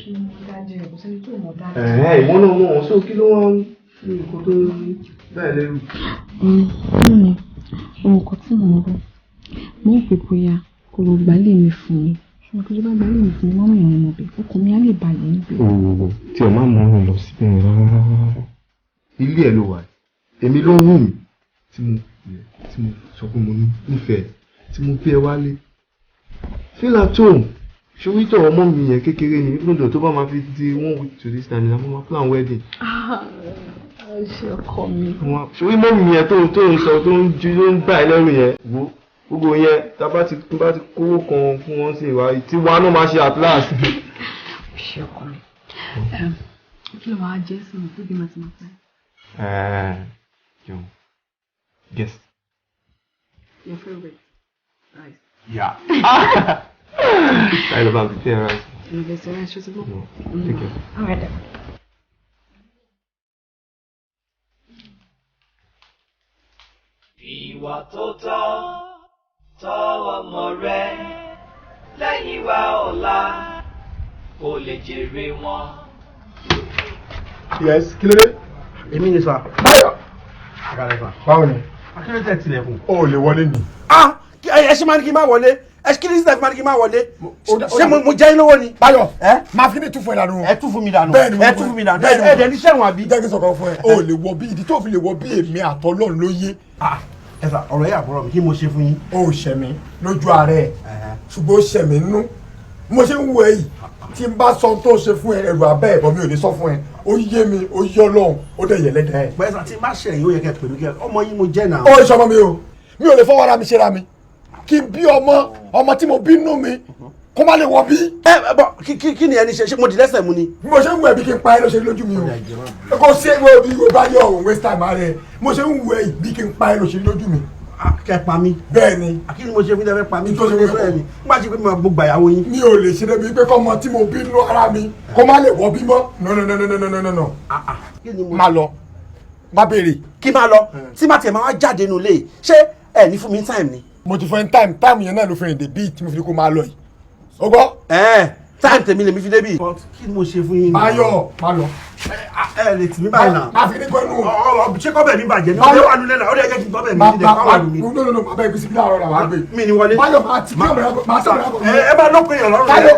Speaker 10: ìwọ náà mọ̀ wọ́n sọ kí ló wá ń ní nǹkan tó bẹ́ẹ̀ lẹ́rù.
Speaker 2: ohun kan tí mo ń rò mo ń pè bóyá kò lọ gbálé mi fún mi ṣùgbọ́n kí ló bá gbálé mi fún mi mọ́mí àwọn ọmọ bẹ́ẹ̀ ọkàn mi á lè balẹ̀ níbẹ̀.
Speaker 10: tí o máa mọ ọrùn lọ síbẹ̀ yẹn rárá ilé ẹ̀ ló wà èmi ló ń wù mí tí mo sọ pé mo nífẹ̀ẹ́ tí mo bí ẹ wálé feel at home ṣòwò ìtọ̀ ọmọ mi yẹn kékeré ni lọ́dọ̀ tó bá máa fi di 1 week to this time ni a máa plan wedding.
Speaker 2: ṣe ọkọ mi.
Speaker 10: ṣòwò ìmọ̀ mi yẹn tó ń sọ tó ń gbà ẹ lẹ́rù yẹn gbogbo yẹn tá bá ti kówó kan fún wọn sí ìwà tí wọn náà máa ṣe at last.
Speaker 2: ṣe ọkọ mi kí ló máa jẹ́ sí mi tó bí mo ti máa fẹ́.
Speaker 10: Guess.
Speaker 2: Your favorite rice.
Speaker 10: Yeah. I love the fair rice.
Speaker 2: You know, there's a rice just
Speaker 10: No, take it.
Speaker 2: All right then.
Speaker 1: Ìwà tó tọ́ ọmọ rẹ lẹ́yìn wa ọ̀la kò lè jèrè wọn.
Speaker 4: Yes, kí ló dé?
Speaker 16: Èmi ni sà.
Speaker 4: Báyọ̀.
Speaker 16: Àgàlẹ̀ sà.
Speaker 4: Báwo ni?
Speaker 16: Akérèdé tilẹ̀kùn.
Speaker 4: O ò lè wọlé ni.
Speaker 16: Ẹ ṣe máa ní kí n má wọlé.
Speaker 3: kí ni sísè fún mi kí n máa wọlé ṣé mo jẹ́ yín lówó ni.
Speaker 4: Báyọ̀ máa fi ní tú fún ẹ dànù.
Speaker 3: ẹ tú fún mi dànù ẹ tú fún mi dànù ẹ dẹ̀ ní sẹ́wọ̀n àbí.
Speaker 4: jẹ́ kí n sọ̀kan fún ẹ o lè wọ bí ìdí tó fi lè wọ bí èmi àtọ́lọ́run ló yé.
Speaker 3: ẹ sà ọ̀rọ̀ yà bọ̀rọ̀ mi kí mo ṣe fún yín.
Speaker 4: o ò ṣẹ̀mí lójú ààrẹ ṣùgbọ́n ó ṣẹ̀mí nínú mo ṣe ń wo ẹ yìí tí n bá sọ tó ṣe fún ẹ ẹrù abẹ́ ẹ̀bọ mi ò ní sọ fún ẹ ó yé mi ó yé Ọlọ́run ó dẹ̀ yẹ lẹ́dàá ẹ.
Speaker 3: pẹ̀sà tí má ṣe yìí ó yẹ kẹ́ pẹ̀lú kẹ́ ọmọ yín mo jẹ́ náà.
Speaker 4: ó ṣe ọmọ mi o mi ò lè fọwọ́ ara mi ṣe ra mi kí n bí ọmọ tí mo bí nú mi kó má lè wọ bí.
Speaker 3: ẹ bọ kí ni ẹni ṣe mo di lẹ́sẹ̀ mu ni.
Speaker 4: bí mo ṣe ń wù ẹ bí kí n pa ẹ ló ṣe lójú mi o kò sí ẹgbẹ́ òbí yóò bá yọ òun waste time rẹ mo ṣe ń wù ẹ bí kí n pa ẹ ló ṣe lójú mi.
Speaker 3: kẹ pa mí.
Speaker 4: bẹ́ẹ̀ni.
Speaker 3: kí ni mo ṣe fún ẹ fẹ́ pa mí. tó ṣe fún ẹ ni nígbà tí mo gbà yàwó yín.
Speaker 4: mi ò lè ṣe débi pé kọ́mọ tí mo bí nú ara mi kó má lè wọ bí mọ́ no. má lọ má béèrè.
Speaker 3: kí má lọ tí má tiẹ̀ máa wá jáde nulẹ̀ ṣé ẹ ní fún mi time ni.
Speaker 4: mo ti fún ẹ time yẹn náà ló fi rìn dé bíi tí mo fi kó máa lọ yìí o gbọ́.
Speaker 3: time tèmi lèmi fi débi. kí ni mo ṣe fún yín.
Speaker 4: Báyọ̀ má lọ.
Speaker 3: ẹ lè tì mí báyìí náà.
Speaker 4: má fi ní gbẹ́nu.
Speaker 3: ṣé kọ́bẹ̀ mi bàjẹ́ ní ọdẹ wà nílẹ̀ náà ó lè jẹ́ kí n kọ́bẹ̀ mi nílẹ̀ káwọn àlùmí.
Speaker 4: no má bẹ́ẹ̀ bísí bí láàárọ̀ làwọn àgbẹ̀.
Speaker 3: mi ni wọlé.
Speaker 4: Báyọ̀ máa ti kí ọ̀bẹ̀
Speaker 3: ẹ bá lọ́kùnrin yàn lọ́rùn rẹ̀.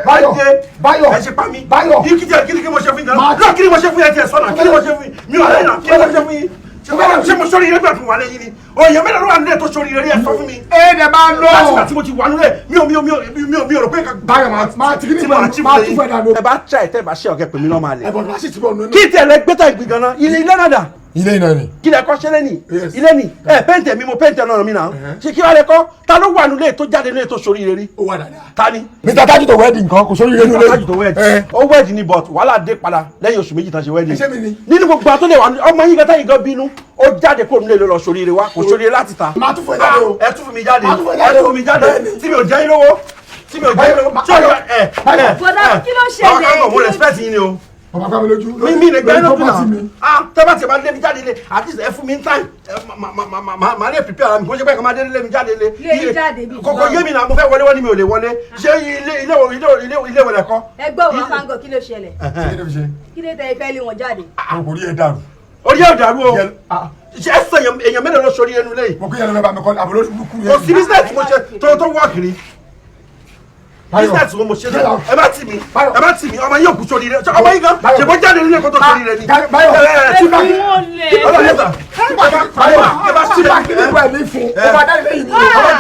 Speaker 4: Báyọ̀
Speaker 3: ẹ ṣe pa mí.
Speaker 4: Báyọ̀
Speaker 3: kí ni mo ṣe fún yín náà. kí ni mo ṣe fún yín tiẹ̀ sọ́nà kí ni mo ṣe fún yín mi ò lẹ́yìn náà kí ni mo ṣe fún yín ṣé mo sọrí ilé gbàtún wà lẹ́yìn ni òye mẹ́rin ló wà nílẹ̀ tó sọrí ilé ẹ̀ sọ fún mi.
Speaker 4: ẹ dẹ̀ máa lọ.
Speaker 3: láti mo ti wà nílẹ̀ mi ò rò pé.
Speaker 4: Báyọ̀ máa ti kí ni máa tún fẹ́ dànù.
Speaker 3: ẹ bá tíra ẹ tẹ́ ẹ bá ṣe ọ̀kẹ́ pèmí náà máa lẹ̀.
Speaker 4: ẹ bọ̀ láti ti bọ̀ nínú.
Speaker 3: kí tiẹ̀ lẹ gbẹ́tọ̀ ìgbì gan-an ilé náà dà.
Speaker 4: ilé náà ni.
Speaker 3: kí lẹ kọ́ ṣẹlẹ̀ ni ilé ni ẹ pẹ́ǹtẹ̀ mi mo pẹ́ǹtẹ̀ náà mi náà ṣe kí wàá lẹ kọ́ ta ló wà nílé tó jáde nílé tó sórí rere.
Speaker 4: ó wà dáadáa.
Speaker 3: ta ni.
Speaker 4: Mr. Tájù tó wẹ́ẹ̀dì nǹkan kò sórí rere nílé.
Speaker 3: Mr. Tájù tó wẹ́ẹ̀dì ó wẹ́ẹ̀dì ni but wàhálà dé padà lẹ́yìn oṣù méjì tán ṣe wẹ́ẹ̀dì.
Speaker 4: ẹṣẹ́ mi ni.
Speaker 3: nínú gbogbo àtúndẹ̀ wà ọmọ yín gẹ́tà yìí gan bínú ó jáde kó nílé lọ sórí rere wa kò sórí rere láti ta.
Speaker 4: máa tún fún ẹ jáde o.
Speaker 3: ẹ tún fún mi jáde ẹ tún fún mi jáde tí mi ò jẹ́ yín lówó tí mi ò jẹ́ yín lówó.
Speaker 16: bọ́dà kí ló ṣẹlẹ̀.
Speaker 3: ọkọ mo respect yín ni o.
Speaker 4: ọba ká mi lójú.
Speaker 3: mi lè gbẹ́ lójú náà tẹ́bà tí a bá lé mi jáde lé at least ẹ fún mi time màá lè prepare ara mi kò ṣe pé kò máa dé lé mi jáde lé.
Speaker 16: lé jáde bí.
Speaker 3: kòkò yé mi náà mo fẹ́ wọlé wọ́n ní mi ò lè wọlé ṣé ilé wọlé kọ́.
Speaker 16: ẹgbẹ́ òun afáǹgọ̀ kí ló ṣẹlẹ̀. kí ló tẹ ìfẹ́ lé wọn jáde.
Speaker 4: orí ẹ dàrú.
Speaker 3: orí ẹ dàrú o ṣe ẹ sọ èèyàn mélòó lọ sórí ẹnu lẹ́yìn.
Speaker 4: mo kí yẹn lọ bá mi kọ́ àbúrò burúkú yẹn.
Speaker 3: kò sí business mo ṣe tó wọ́ kiri business wo mo ṣe náà ẹ bá tì mí ọmọ yóò kú sórí rẹ ọmọ yìí gan ṣèbó jáde nílé kó tó sórí rẹ ni. ọmọ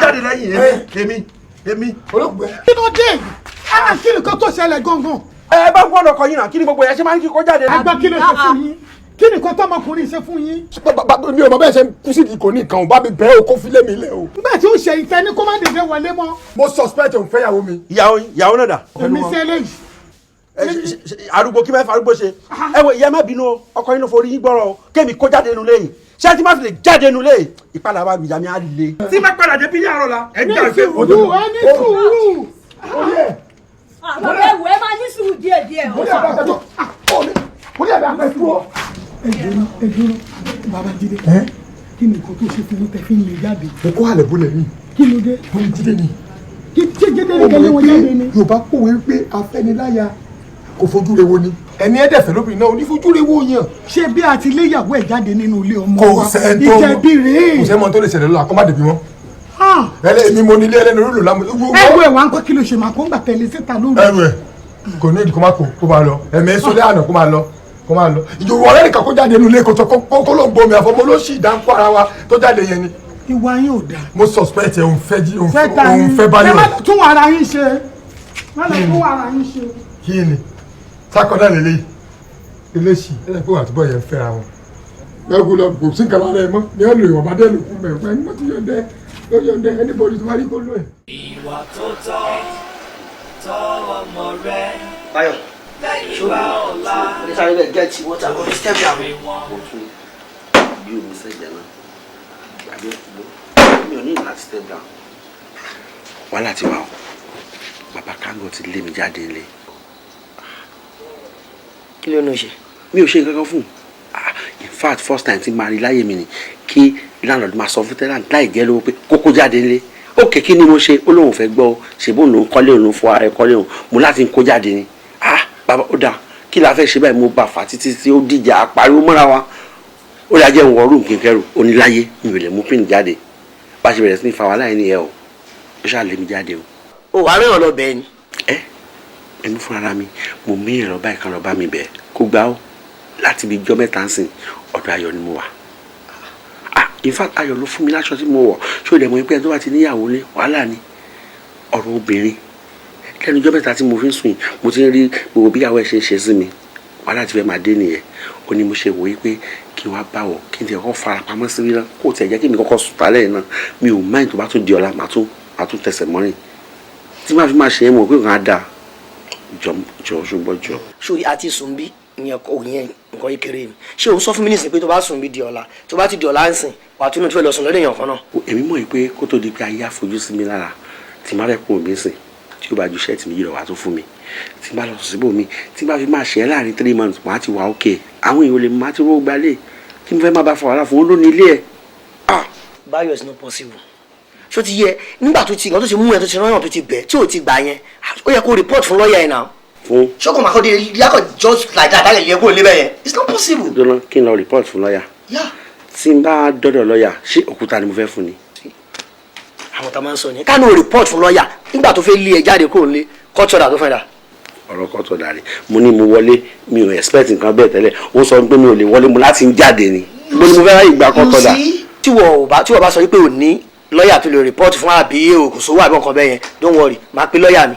Speaker 3: jáde lẹ́yìn èmi.
Speaker 7: kí ló dé kí ni kó tó ṣẹlẹ̀ gangan.
Speaker 3: ẹ bá gbọ́dọ̀ kọ yín náà kí ni gbogbo yẹn ṣe máa ń kí kó jáde.
Speaker 7: ẹgbẹ́ kí ló ṣe fún yín kí ni kó tọmọkùnrin ṣe fún yín.
Speaker 4: mi ò mọ bẹ́ẹ̀ ṣe ń kú sí ìkò ní nǹkan ò bá mi bẹ́ẹ̀ o kó fi lé mi lẹ̀ o.
Speaker 7: nígbà tí ó ṣe ìfẹ́ ní kó má dédé wọlé mọ́.
Speaker 4: mo suspect òun fẹ́ ìyàwó mi.
Speaker 3: ìyàwó náà dà.
Speaker 7: èmi ṣe eléyìí.
Speaker 3: arúgbó kí mẹ́fà arúgbó ṣe ẹ wo ìyá má bínú o ọkọ yín ló forí yín gbọ́rọ̀ o kémi kó jáde nínú lẹ́yìn ṣé tí má fi lè jáde nínú lẹ́yìn ìpadà bá gbìyà mi á le. tí má padà dé bí yàrá la ẹ gbà pé
Speaker 7: o tó. ẹni sùúrù.
Speaker 16: bàbá ẹ̀wù ẹ máa ní sùúrù díẹ̀díẹ̀ o.
Speaker 4: mo ní àbẹ̀ àpẹ fún ọ.
Speaker 7: ẹ dúró bàbá Jídé kí ni nǹkan tó ṣe fún mi tẹ fi ń lè jáde.
Speaker 4: mo kó àlẹ́ bólẹ̀ mi.
Speaker 7: kí ló dé.
Speaker 4: mo ń Jídé ni.
Speaker 7: kí Jídé ní kẹ́lẹ́ wọn jáde ni.
Speaker 4: Yorùbá pòwe pé afẹ́niláyà kò fojú rewo ni ẹni ẹ̀dẹ̀fẹ̀ lóbìnrin náà onífojú rewo yàn.
Speaker 7: ṣé bí a ti léyàwó ẹ̀ jáde nínú ilé ọmọ
Speaker 4: kò
Speaker 7: wa
Speaker 4: sẹ́ni tó
Speaker 7: ìjẹ̀bi rèé.
Speaker 4: kò sẹ́ni mọ́ tó lè ṣẹlẹ̀ lọ́la kó má dèbí wọn. èmi mo nílé ẹlẹ́nu rúlò lámú.
Speaker 7: ẹrù ẹ̀ wá ń kọ́ kí ló ṣe máa kó ń gbà tẹ̀lé síta lóru.
Speaker 4: ẹrù ẹ̀ kò ní ìdí kó má kó máa lọ ẹ̀mẹ́ sọlẹ̀ àná kó máa lọ ìjòwò ọ̀rẹ́ nìkan kó jáde nínú ilé kó ló ń gbomi àfọmọ́ ló sì dáńkọ́ ara wa tó jáde yẹn ni.
Speaker 7: ìwà yín ò dáa.
Speaker 4: mo suspect ẹ òun fẹ́ báyọ̀.
Speaker 7: ẹ má lọ tún ara yín ṣe má lọ tún ara yín ṣe.
Speaker 4: kí ni sákọ̀dá lélẹ́yìí eléṣì ẹ̀ pé wà tó bọ̀ yẹn fẹ́ra wọn. lọ́gùn lọ kò sí nǹkan lára ẹ mọ́ ni ó lò ìwọ̀n bá dé lò fún bẹ̀rẹ̀ pé mo ti yọ̀ǹdẹ anybody tó bá rí kó lò ẹ̀.
Speaker 1: ìwà tó tọ́ ọmọ rẹ.
Speaker 3: Báyọ̀
Speaker 1: ìgbà ọ̀la
Speaker 3: ní sáré bẹ́ẹ̀ gẹ́ẹ̀tì wọ́tà wọ́n step down. mo tún bí omi sẹ́gbẹ̀ẹ́ náà gbàgbé ìlú mi ò ní láti step down. wàhálà ti wà o bàbá Kángọ̀ ti lé mi jáde nílé.
Speaker 5: kí ló ń ṣe.
Speaker 3: mi ò ṣe nǹkan kan fún un in fact first time tí màá rí láyé mi ni kí landlord máa sọ fún tenant láì jẹ́ lówó pé kókó jáde nílé ó kèké ni mo ṣe ó lóun fẹ́ gbọ́ ṣèbó òun kọ́lé òun fọ ara ẹ̀ kọ́lé òun mo láti kó jáde ni bàbá ó dáa kí la fẹ́ ṣe báyìí mo bá fà títí tí ó dìjà pariwo mọ́ra wa ó yà jẹ́ ń wọ rúùmù kínkẹ́rù oníláyé mi ò lè mú pín jáde bá ṣe bẹ̀rẹ̀ sí ní fa wàhálà yẹn nìyẹn o ó ṣáà lé mi jáde o.
Speaker 12: o wà rẹ́ràn lọ bẹ́ẹ̀ ni.
Speaker 3: èmi fúnra mi mo mí ẹ̀rọ báyìí kan lọ bá mi bẹ̀ kó gbá ó láti ibi ijọ́ mẹ́ta ń sìn ọ̀dọ̀ Ayọ̀ ni mo wà. In fact Ayọ̀ ló fún mi láṣọ tí mo wọ̀ ṣé o dẹ̀ mọ̀ pé ẹni tó bá ti níyàwó lé wàhálà ni ọ̀rọ̀ obìnrin lẹ́nu ijọ́ mẹ́ta tí mo fi ń sùn mo ti ń rí gbogbo bíyàwó ẹ̀ ṣe ń ṣe sí mi wàhálà ti fẹ́ máa dé nìyẹn ó ní mo ṣe wòye pé kí n wá bá wọ̀ kí n tiẹ̀ kọ́ fara pamọ́ sí náà kó tiẹ̀ jẹ́ kí mi kọ́kọ́ sùn tálẹ̀ yìí náà mi ò máìn tó bá tún di ọ̀la màá tún tẹsẹ̀ mọ́rin tí máa fi máa ṣe é mọ̀ pé nǹkan á dáa jọ ṣùgbọ́n jọ.
Speaker 12: sórí àti sùn bí ìyẹn nǹkan kékeré ni ṣé o sọ fún mi nísìnyí pé tó bá sùn bí di ọ̀la tó bá ti di ọ̀la ń sìn wàá tún ní tó fẹ́ lọ sùn lọ́dọ̀ èèyàn kan náà.
Speaker 3: èmi mọ̀ pé kó tó di pé ayé àfojú sí mi lára tí má rẹ̀ kún mi sìn tí ó bá ju ṣẹ́ẹ̀tì méjì lọ wá tó fún mi tí bá lọ sùn síbò mi tí bá fi máa ṣe é láàrin 3 months wàá ti wà ókè àwọn èèyàn lè má ti rówó gbalẹ̀ kí n fẹ́ má bá fọ wàhálà fún olóní ilé ẹ̀.
Speaker 12: Báyọ̀ is not possible ṣó ti yẹ nígbà tó ti nǹkan tó ti mú ẹ tó ti rán yàn tó ti bẹ̀ tí ò ti gbà yẹn ó yẹ kó report fún lọ́ọ̀yà ẹ̀ náà.
Speaker 3: fún.
Speaker 12: ṣọ́kùn máa kọ́ de yàtọ̀ just like that alẹ́ lẹ́kọ̀ọ́ lébẹ̀ yẹn it's not possible.
Speaker 3: dọ́nà kí n lọ report fún lọ́ọ̀yà. tí n bá dọ́dọ̀ lọ́ọ̀yà ṣé òkúta ni mo fẹ́ fún ni.
Speaker 12: àwọn tá a máa ń sọ ni ká ní o report fún lọ́ọ̀yà nígbà tó fẹ́ lé ẹ jáde kúrò nílé kọ́tọ̀dà tó fẹ́ dà.
Speaker 3: ọ̀rọ̀ kọ́tọ̀dà rẹ̀ mo ní mo wọlé mi ò expect nǹkan bẹ́ẹ̀ tẹ́lẹ̀ ó sọ pé mi ò lè wọlé mo láti ń jáde ni mo ní mo fẹ́ ráyè gba kọ́tọ̀dà.
Speaker 12: tí wọ́n bá sọ wípé ò ní lọ́ọ̀yà tó lè report fún àbí òkùnṣòwò àbí nǹkan bẹ́ẹ̀ yẹn don't worry máa pe lọ́ọ̀yà mi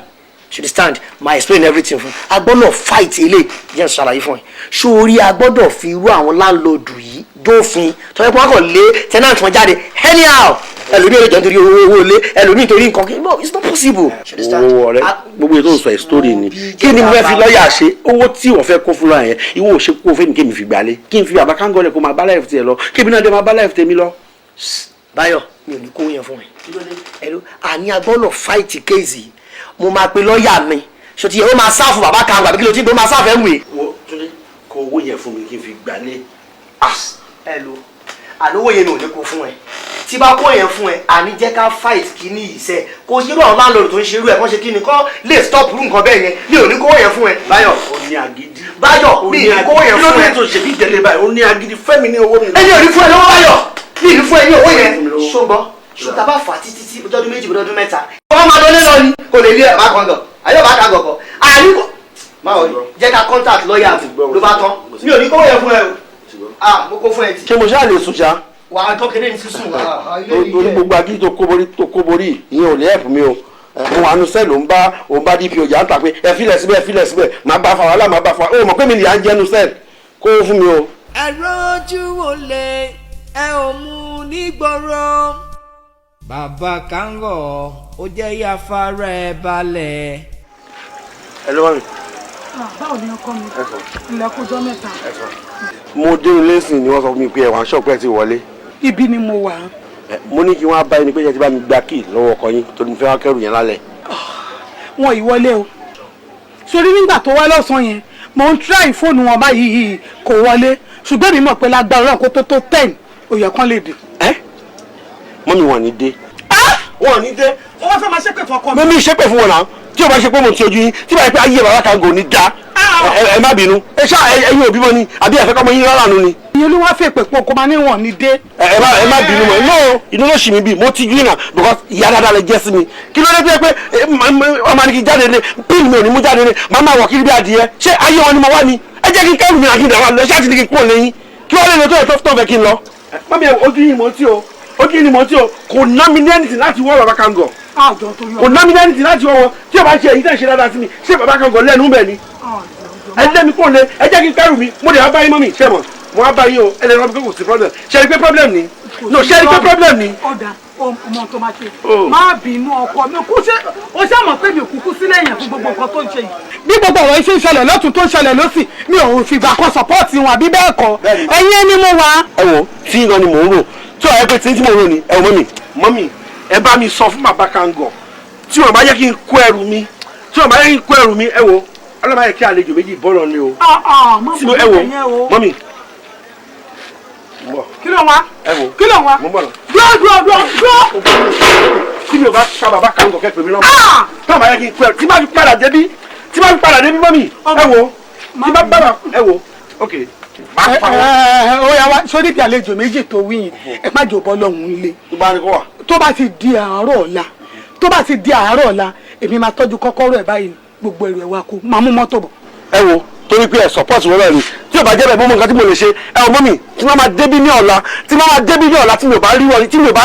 Speaker 12: should stand ma explain everything fún a gbọ́dọ̀ fight ilé jẹ́ ṣàlàyé fún ẹ sórí a gbọ́dọ̀ fi irú àwọn láńlọ́ọ̀dù yìí dófin tọ́jú pé wọ́n kàn lé tenant wọn jáde anyhow ẹlòmíì ò lè jọ nítorí owó ilé ẹlòmíì nítorí nǹkan kí no it's not possible.
Speaker 3: owó ọ̀rẹ́ gbogbo ètò ìsọ̀ story ni kí ni mo fẹ́ fi lọ́ọ̀yà ṣe owó tí wọ́n fẹ́ kó fún lọ́ọ̀yà yẹn ìwọ ò ṣe kó fẹ́ mi kí mi fi gbalẹ̀ kí n fi bàbá kángọ́lẹ̀ kó máa bá láìfù tiẹ̀ lọ kí mi náà dé máa bá láìfù tèmi lọ.
Speaker 12: Báyọ̀ mi ò ní kó yẹn fún ẹ àní a gbọ́dọ̀ fight case yìí mo máa pe lọ́ọ̀yà mi ṣòtì yẹn ó máa sáfù bàbá kan àbí kí ló ti gbé máa sáfù ẹ̀ ń wè.
Speaker 3: wo Túndé kó owó yẹn fún mi kí n fi gbalẹ̀.
Speaker 12: ẹ lo àlówó yẹn ni ò ní kó fún ẹ tí bá kó yẹn fún ẹ àní jẹ́ ká fight kíní ìṣe kó ṣerú àwọn láńlọ́ọ̀dù tó ń ṣerú ẹ̀ kó ṣe kíni kó lè stop rú nǹkan bẹ́ẹ̀ yẹn mi ò ní kó yẹn fún ẹ. Báyọ̀
Speaker 3: ó ní agídí.
Speaker 12: Báyọ̀ mi ò ní kó yẹn fún ẹ.
Speaker 3: kí ló dé tó ṣe bí ìdẹ́lẹ̀ báyìí ó ní agídí fẹ́mi ní owó mi.
Speaker 12: ẹni ò ní fún ẹ lọ́wọ́ Báyọ̀ mi ò ní fún ẹ ní owó yẹn ṣùgbọ́n ṣùtà bá fà títí tí ọdún méjì ọdún mẹ́ta. wọ́n máa lọ lọ ni kò lè lé ẹ̀ bá kan gàn ayọ̀ bá ka gọ̀gọ̀ àníkò máa wọ̀ jẹ́ ká contact lọ́ọ̀yà ló bá tán mi ò ní kó yẹn fún ẹ o mo kó fún ẹ ti.
Speaker 3: ṣé mo ṣáà lè sùn ṣá.
Speaker 12: wà á tọ́kẹ́lẹ́ ní sísùn
Speaker 3: orí gbogbo agídí tó kó borí ìyẹn ò lè ẹ̀fù mi o mo wà nù sẹ́ẹ̀lì òun bá DPO jà ń ta pé ẹ filẹ̀ síbẹ̀ máa bá fa wàhálà máa bá fa ó mọ̀ pé mi nìyà ń jẹ́nu sẹ́ẹ̀lì kó fún mi o.
Speaker 1: ẹ rojú olè ẹ ò mú nígboro bàbá Kángọ̀ ó jẹ́ yàfa rẹ̀ balẹ̀.
Speaker 3: ẹ ló wà mí.
Speaker 7: báwo ni ọkọ mi ilẹ̀kùnjọ́ mẹ́ta.
Speaker 3: mo dé ilé sìn ni wọ́n sọ fún mi pé ẹ̀wọ̀n ṣọ́ọ̀pù ẹ̀ ti wọlé.
Speaker 7: ibi ni mo wà.
Speaker 3: mo ní kí wọ́n á bá ẹni pé ṣe ti bá mi gba kíì lọ́wọ́ ọkọ yín torí mo fẹ́ wá kẹ́rù yẹn lálẹ́.
Speaker 7: wọn ì wọlé o sórí nígbà tó wá lọ́sàn-án yẹn mo ń try fóònù wọn báyìí kò wọlé ṣùgbọ́n mi mọ̀ pé lágbára Ọlọ́run kó tó 10 òye kan lè dé.
Speaker 3: mọ́mí wọn ní dé.
Speaker 7: wọn ní dé wọn fẹ́ máa ṣépè fún ọkọ mi.
Speaker 3: mọ́mí ṣépè fún wọn náà tí o bá ṣe pé mo ti ojú yín tí bá yẹ pé ayé bàbá Kángọ̀ ní dá ẹ má bínú ẹ ṣá ẹ̀yin òbí mọ ni àbí ẹ fẹ́ kọ́ mọ yín rárá nu ni.
Speaker 7: ìyẹn ló wá fẹ́ pè pọ̀ kó máa ní wọn ní dé.
Speaker 3: ẹ má bínú mọ inú ló ṣì mí bí mo ti yín náà because ìyá dáadáa lè jẹ́ sí mi kí ló dé pé ọmọ ni kì í jáde lé píìlì mi ò ní mú jáde lé màá máa wọ̀ kiri bí adìyẹ ṣé ayé wọn ni mo wá ni ẹ jẹ́ kí n kẹ́rù mi àkíndà wà lọ ṣáà ti ní kí n kúrò lẹ́yìn kí wọ́n lè lọ tó yẹ tó fẹ́ kí n lọ. mọ́mí ojú yìí mọ́ tí o ojú yìí mọ́ tí o kò ná mi ní ẹnìtì láti wọ́ bàbá Kángọ̀ kò ná mi ní ẹnìtì láti wọ́ wọn tí o bá ṣe èyí tẹ̀ ṣe dáadáa sí mi ṣé bàbá Kángọ̀ lẹ́nu bẹ̀ ni ẹ lé mi kúrò lé ẹ jẹ́ kí n kẹ́rù mi mo lè wá bá yín mọ́mí ṣé mọ̀ mo wá bá yín o ẹ lè rọ pé kò sí problem ṣe é rí pé problem ni no ṣe é rí pé problem ni.
Speaker 7: ọ̀dà ọmọ tó máa ṣe má bínú ọkọ mi kú ṣe o ṣe mọ̀ pé mi ò kúkú sílẹ̀ yẹn fún gbogbo nǹkan tó ń ṣe yìí. bí gbogbo ọ̀rọ̀ iṣẹ́ ìṣẹ̀lẹ̀ lọ́tún tó ń ṣẹlẹ̀ lọ́sì mi ò fìgbà kan support wọn àbí bẹ́ẹ̀ kọ́ ẹ̀yin ẹni mo wá.
Speaker 3: ẹ wo tí iná ni mò ń rò tí ọ̀rẹ́ pé tí mo rò ni ẹ wò mọ́mì ẹ bá mi sọ fún bàbá Kángọ̀ tí wọ́n bá yẹ kí n kó ẹrù mi ẹ wo ọlọ́mọ yẹ kí àlejò méjì bọ́ọ̀lù ni o. ẹ wo mọ́mì
Speaker 7: kí ló wá kí ló wá dúró.
Speaker 3: tí mi ò bá ká bàbá Kángọ̀ kẹ́pẹ́ mi náà tí wọ́n bá yẹ kí n kó ẹrù tí máa fi padà débi mọ́mì ẹ wo tí bá bàbá ẹ wo ok.
Speaker 7: ó yá wá sórí bí àlejò méjì tó wí yìí ẹ má jò bọ́ lọ́hùn-ún lé tó bá ti di àárọ̀ ọ̀la èmi máa tọ́jú kọ́kọ́rọ́ ẹ̀ báyìí gbogbo èrò ẹ̀ wá kó máa mú mọ́tò bọ̀.
Speaker 3: ẹ wo torí pé ẹ support wọn náà ni tí o bá jẹ́ bẹ́ẹ̀ mọ́ nǹkan tí mo lè ṣe ẹ ọmọ mi tí wọ́n máa débí ní ọ̀la tí mi ò bá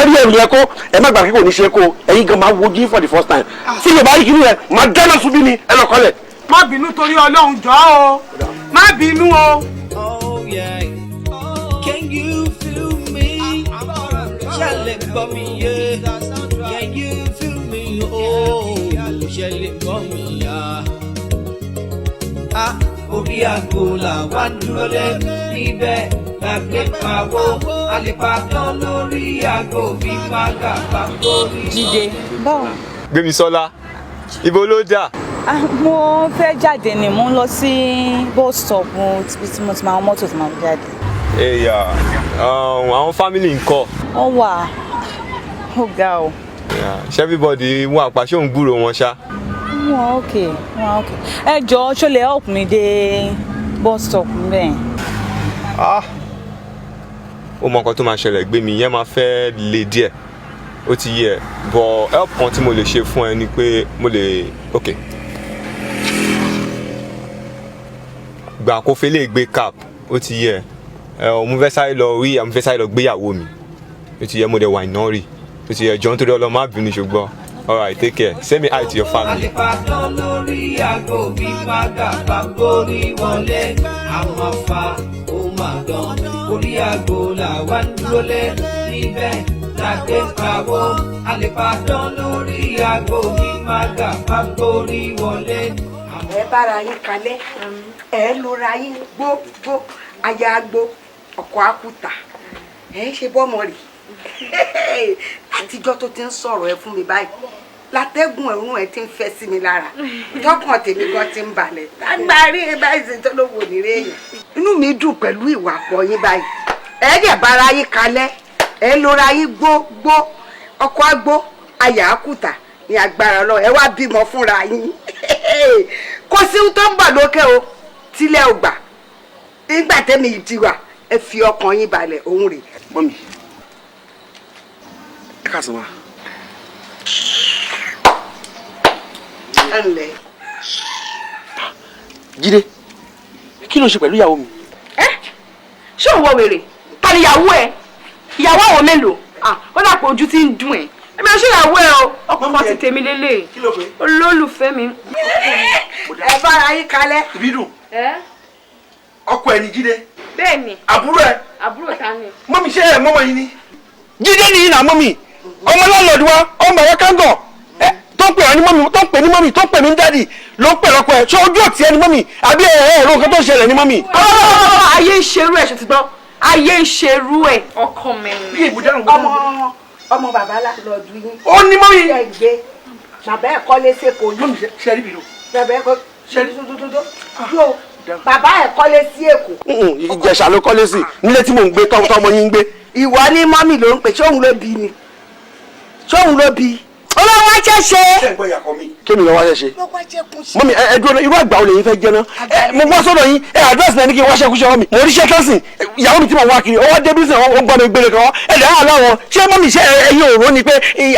Speaker 3: rí ẹ̀rù yẹn kó ẹ má gbà kí kò ní ṣe kó ẹ̀yin gan máa wojú for the first time tí mi ò bá rí kíní yẹn máa dáná sun bí ni ẹ lọ kọ́lẹ̀.
Speaker 7: má bínú torí Ọlọ́run jọ̀ọ́ o má bínú o.
Speaker 1: Can you feel me? Ṣẹlẹ̀ gbọ́ mi yé. Can you feel me? Ṣẹlẹ̀ gbọ́ mi yá. Orí àgbo là wá dúró lé níbẹ̀ gbàgbé pawó àlèpàdán lórí àgbo bí mága bá borí.
Speaker 17: Jídé báwo.
Speaker 14: Gbémisọ́lá ibo ló dà.
Speaker 17: Mo fẹ́ jáde ni mo ń lọ sí bus stop tí mo ti máa mọ́tò tí mo fi jáde.
Speaker 14: Ẹ̀yà àwọn fámìlì ńkọ́.
Speaker 17: Ó wà ó ga o.
Speaker 14: Ṣé everybody wà pa ṣé òun gbúrò wọn ṣá.
Speaker 17: Wọ́n okay. Ẹ jọ̀ọ́ ṣó lè help me dé bus stop bẹ́ẹ̀.
Speaker 14: Ó mọ nǹkan tó máa ṣẹlẹ̀ gbé mi yẹn máa fẹ́ le díẹ̀ ó ti yẹ but help kan tí mo lè ṣe fún ẹ ni pé mo lè okay. Gbà kó fẹ́ lè gbé cap ó ti yẹ mo fẹ́ sáré lọ gbéyàwó mi ó ti yẹ mo dẹ̀ wà iná rí ó ti yẹ jọ nítorí ọlọ́mọ àbínú ṣùgbọ́n. All right, take care. Send me hi to your family.
Speaker 1: Àlèpàdán lórí àgbo bí mága bá borí wọlé. Àwọn afa ó máa dán. Orí àgbo là wá dúró lé níbẹ̀ lágbé pawó. Àlèpàdán lórí àgbo bí mága bá borí wọlé.
Speaker 5: Ẹ bára yín kalẹ̀, ẹ lóra yín gbó aya gbó ọkọ̀ àkúta. Ẹ ṣe bọ́mọ rì. Àtijọ́ tó ti ń sọ̀rọ̀ ẹ fún mi báyìí látẹ́gùn ẹ̀rùn ẹ̀ ti ń fẹ́ sí mi lára tọkàn tèmi gan ti ń balẹ̀ agbárí báyìí ṣe tó ló wò ní réèyàn inú mi dùn pẹ̀lú ìwà pọ̀ yín báyìí ẹ dẹ̀ bára yín kalẹ̀ ẹ lóra yín gbó ọkọ̀ àgbó àyà àkùtà ní agbára lọ ẹ wá bímọ fúnra yín kò sí ohun tó ń bọ̀ lókè o tílẹ̀ ò gbà nígbà tẹ́mi ti wà ẹ fi ọkàn yín balẹ̀ òun rè.
Speaker 3: Mọ́mì ẹ ká sọ wa.
Speaker 5: ẹ ǹlẹ́.
Speaker 3: Jídé kí ló ṣe pẹ̀lú ìyàwó mi.
Speaker 2: ṣé òun wọ wèrè ta ni ìyàwó ẹ ìyàwó àwọn mélòó ó dàpọ̀ ojú tí ń dùn ẹ ẹbí ẹ ṣe ìyàwó ẹ o ọkọ ti tèmi lélẹ̀ olólùfẹ́ mi.
Speaker 5: ẹ bára yín kalẹ̀.
Speaker 3: ìbídùn ọkọ ẹ ní Jídé.
Speaker 2: bẹ́ẹ̀ni.
Speaker 3: àbúrò ẹ.
Speaker 2: àbúrò ta ni.
Speaker 3: Mọ́mì ṣe ẹ mọ́mọ́ yín ni. Jídé nìyí nà mọ́mì ọmọ lọ́lọ́dún wa ọmọ ẹ̀rọ kángọ̀ tó ń pè ní mọ́mì tó ń pè ní mọ́mì tó ń pè ní dádì ló ń pè lọ́kọ ẹ̀ ṣé ojú òtí ẹ ní mọ́mì àbí ẹ̀rọ nǹkan tó ń ṣẹlẹ̀ ní mọ́mì.
Speaker 2: ayé ń ṣerú ẹ̀ ṣe ti gbọ́ ayé ń ṣerú ẹ̀ ọkọ mi.
Speaker 5: ọmọ bàbá lọ́dún yín.
Speaker 3: ó ní mọ́mì.
Speaker 5: ẹ gbé bàbá ẹ̀ kọ́lé sẹ́kọ̀ọ́ yìí.
Speaker 3: mọ́mì ṣe rí bìrù.
Speaker 5: bàbá ẹ̀ kọ́ yóò bàbá ẹ̀ kọ́lé sí Èkó.
Speaker 3: Ìjẹ̀ṣà ló kọ́lé sí nílé tí mò ń gbé tọ́mọ yín ń gbé.
Speaker 5: ìwọ ní mọ́mì ló ń pè ṣóun ló bí ni ṣóun ló bí. olówó ajẹ́ ṣe.
Speaker 3: kémi lọ wá ṣe ṣe. mọ́mì ẹ dúró irú àgbà olè yín fẹ́ jẹ́ náà. mo wá sọ́dọ̀ yín àdírẹ́sì náà ní kí n wá ṣẹ́kú ṣẹ́wọ́ mi. mo rí ṣẹ́ kẹ́sìn ìyàwó mi tí mo wá kiri ọwọ́ débí sìn wọ́n gbọ́ mi gbére kan ẹ̀dẹ̀ hàn láwọn ṣé mọ́mì ṣe ẹyin òró ni pé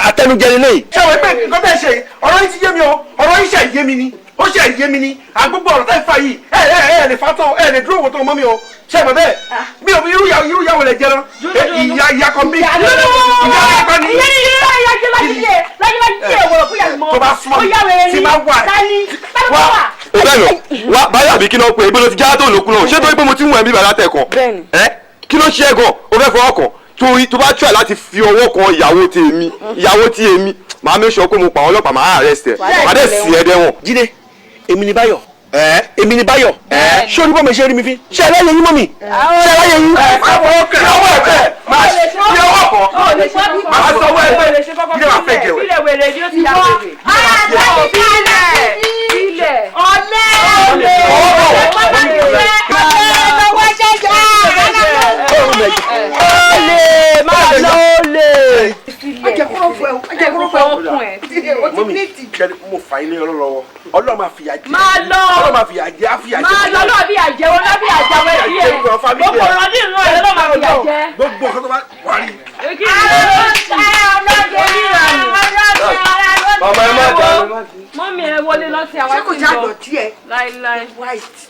Speaker 3: àtẹnujẹ lélẹ́yìí. ṣé wọ́n pẹ́ nǹkan bẹ́ẹ̀ ṣe ọ̀rọ̀ yín ti yé mi o ọ̀rọ̀ yín ṣe yé mi ni ó ṣe yé mi ni àgbógbó ọ̀rọ̀ tẹ́ fà yìí ẹ lè fa tán ẹ lè dúró wò tó mọ́ mi o ṣe mọ̀ bẹ́ẹ̀ mi ò irú ìyàwó lè jẹ lọ ìyá kan bí ìyá kan ní. tó bá súnmọ́ tí máa wà wá o bẹ́ẹ̀ lọ wá báyọ̀ àbí kí ló pé ibi ló ti já tó lókun náà ṣé tó pé mo ti ń wọ̀ ẹ́ bí bàrà tẹ̀ kàn ẹ́ kí ló ṣe é gan o fẹ́ fọwọ́ kàn torí tó bá tíra láti fi ọwọ́ kan ìyàwó tí èmi màá make sure pé mo pa àwọn ọlọ́pàá máa arrest ẹ màá dẹ̀ sí ẹ dẹ́wọ̀n. Jídé èmi ni Báyọ̀ èmi ni Báyọ̀ ṣé orí bọ́ọ̀mù ṣe rí mi fi ṣé ẹ láyé yín mọ́ mi ṣé ẹ láyé yín. fi ọwọ́ ẹ bẹ́ẹ̀ máa fi ọwọ́ kọ́ máa sọ ọwọ́ ẹ bẹ́ẹ̀ Jídé máa fẹ́ jẹ wẹ̀. mo fà ilé ọlọ́wọ́ Ọlọ́run máa fìyà jẹ Ọlọ́run máa fìyà jẹ àfìyà jẹ
Speaker 2: máa lọ lọ́ọ̀ bí àjẹ́ wọn lọ́ọ́ bí àjẹ́ wọn ẹ̀rí ẹ̀ gbogbo ọ̀rọ̀ ní ìlú ẹ̀ lọ́ọ́ máa fìyà jẹ.
Speaker 3: gbogbo ọ̀kan tó bá wà ní.
Speaker 2: ọmọ ẹ má jà
Speaker 8: dọ̀tí àwa ti lọ láíláí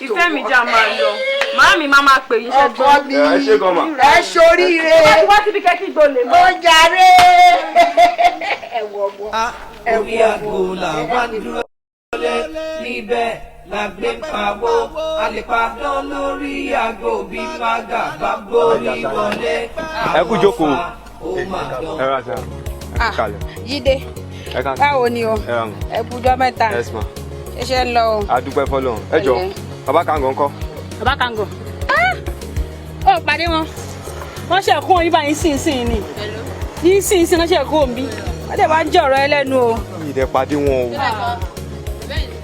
Speaker 8: ìfẹ́ mi já máa lọ màámi máa pè yín ṣẹ́gbọ́n mi
Speaker 14: ẹ ṣe gan ma.
Speaker 5: ẹ ṣoríire
Speaker 8: wá síbi kẹ́kí gbòòlè
Speaker 5: ó jàre
Speaker 1: orí àgbo làwa ń dúró lé níbẹ̀ la gbé pawó a lè padán lórí àgbo bí fágà bá borí wọlé.
Speaker 14: ẹ kú jókòó.
Speaker 1: ẹ
Speaker 14: rà sá ẹ kálẹ̀.
Speaker 18: Jídé báwo ni o ẹ kújọ́ mẹ́ta iṣẹ́ ń lọ o.
Speaker 14: a dúpẹ́ fọlọ́run ẹ jọ bàbá Kàngọ̀ ńkọ́.
Speaker 18: bàbá Kàngọ̀ ó pàdé wọn wọ́n ṣe kó yín báyìí sínsìn ni ní sínsìn náà ṣe kó mi wọ́n dẹ̀ bá jẹ́ ọ̀rọ̀ ẹlẹ́nu o.
Speaker 14: ìdẹ pàdé wọn o.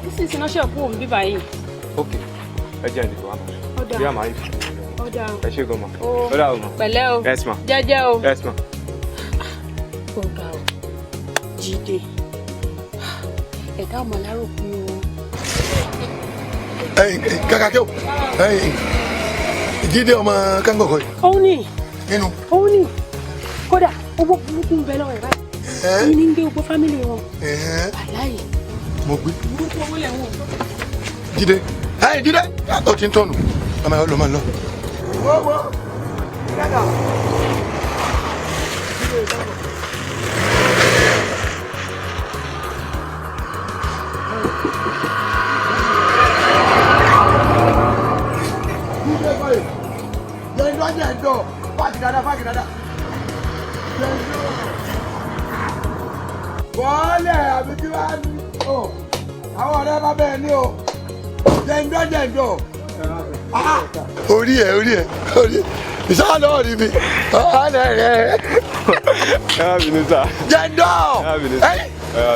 Speaker 18: ní sínsìn náà ṣe kó mi báyìí.
Speaker 14: ok ẹ jẹ́ ìdìbò wa bí a máa yí ẹ ṣe gan ma. ó dà o ma.
Speaker 18: pẹ̀lẹ́ o
Speaker 14: yes ma.
Speaker 18: jẹ́jẹ́ o.
Speaker 14: yes ma.
Speaker 18: ọ̀gá o Jídé ẹ̀dá ọmọ alárò pé o.
Speaker 4: kàkàkẹ́ o Jídé ọmọ Kàngọ̀ kọ́ yìí.
Speaker 18: òun ni
Speaker 4: nínú.
Speaker 18: òun ni kódà owó burúkú ń bẹ lọ́wọ́ ẹ̀ báyìí ní gbé gbogbo fámìlì wọn. aláì.
Speaker 4: mo gbé.
Speaker 18: burúkú owó lẹ̀ wọ̀.
Speaker 4: Jídé Jídé ó ti ń tọ́nu ọmọ ẹ lọ máa lọ. wọ́wọ́ yàgà. Jẹ́ndọ́ fáàkì dáadáa. Bọ́ọ̀lẹ̀ àbí kí wàá ní o. Àwọn ọ̀rẹ́ bá bẹ́ẹ̀ ní o. Jẹ́ndọ́. Orí ẹ̀. Ìsáà lọ́wọ́ rí mi. Ọ̀rẹ́ rẹ̀.
Speaker 14: ẹ má bínú sá.
Speaker 4: Jẹ́ndọ́.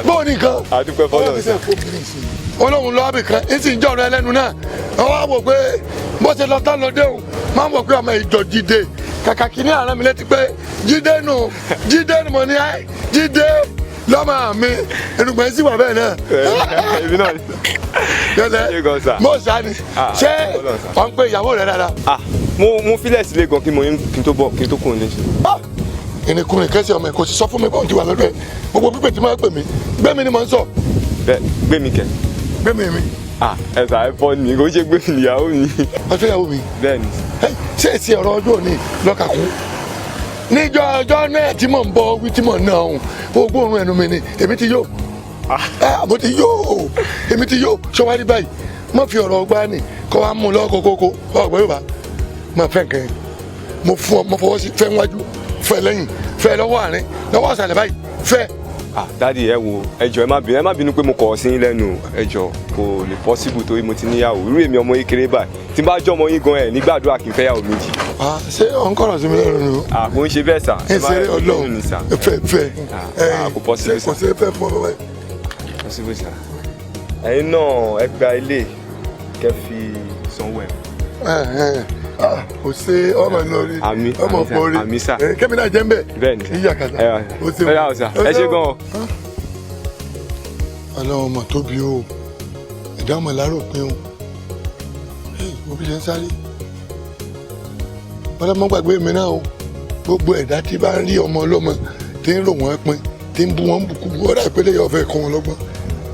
Speaker 4: Bóò ní nǹkan.
Speaker 14: a dúpẹ́ fọlọ́run sá.
Speaker 4: Olóhùn lọ́wọ́ bì kan ń sì ń jọ̀rọ̀ ẹlẹ́nu náà. Wọ́n wá wò pé bó ṣe lọ tán lóde o máa ń wò pé ọmọ ìjọ Jídé kàkà kìíní àrán mi létí pé Jídé nù mo ní Jídé lọ́mọ mi ẹnugbọ̀n sì wà bẹ́ẹ̀ náà.
Speaker 14: èmi náà ni.
Speaker 4: yọlẹ mo sá ni ṣé wọn ń pe ìyàwó rẹ dáadáa.
Speaker 14: mo filẹ̀ sílé gan kí n tó kún un léṣe.
Speaker 4: ìrìnkùnrin kẹsì ọmọ ẹ kò sì sọ fún mi bọ́ọ̀ ti wà lọ́dọ̀ ẹ gbogbo pípẹ́ tí máa pè mí gbẹ́mi ni mo ń sọ.
Speaker 14: gbẹ́mi kẹ.
Speaker 4: gbẹ́mi mi.
Speaker 14: ẹ̀sà ẹ̀fọ́ ni kò ṣe gbé ìyàwó mi.
Speaker 4: ọjọ́ ìyàwó mi.
Speaker 14: bẹ́ẹ̀ni.
Speaker 4: ṣé èsì ọ̀rọ̀ ọjọ́ òní lọ́kà kú. níjọ́ ọjọ́ náà tí mò ń bọ̀ wí tí mò ń ná ọ̀hún ogún òórùn ẹnu mi ni èmi ti yó. mo ti yó èmi ti yó sọwárí báyìí mo fi ọ̀rọ̀ ọgbà ni kọ́ wa mú lọ́kọ̀ kókó ọ̀gbọ́n yóò bá mo fẹ́ nǹkan yẹn mo fọwọ́ sí fẹ́ wájú fẹ́ lẹ́yìn fẹ́ lọ́wọ́ àárín lọ́wọ́ ọ̀sàlẹ̀ báyìí fẹ́.
Speaker 14: dádì ẹ wo ẹjọ ẹ má bínú pé mo kọ̀ ọ́ sí yín lẹ́nu ẹjọ kò lè possible torí mo ti níyàwó irú èmi ọmọ yín kéré báyìí tí n bá jọ ọmọ yín gan ẹ nígbàdúrà kí n fẹ́ yàwó méjì.
Speaker 4: ṣé ọ̀ ń kọ̀rọ̀ sí mi lẹ́nu ni o.
Speaker 14: kò ń ṣe bẹ́ẹ̀ sà.
Speaker 4: ẹ ṣe Ọlọ́run fẹ́
Speaker 14: kò possible sà.
Speaker 4: kò ṣe fẹ́ fún ọ báyìí.
Speaker 14: possible sà. ẹ̀yin náà ẹ gba ilé kẹ́ fi sanwó ẹ̀.
Speaker 4: o ṣe ọmọ lórí ọmọ pọrí kẹ́mi náà jẹ́ ń bẹ̀ ìyá kàtà o ṣe
Speaker 14: ẹ ṣe gan o.
Speaker 4: ọlọ́run ọmọ tóbi o ẹ̀dá ọmọ lárò pín o òbí ṣe ń sáré ọlọ́mọ gbàgbé mi náà o gbogbo ẹ̀dá tí bá ń rí ọmọ ọlọ́mọ tí ń rò wọ́n pin tí ń bú wọn bùkún ọ̀rá ìpínlẹ̀ yóò fẹ́ kọ́ wọn lọ́gbọ́n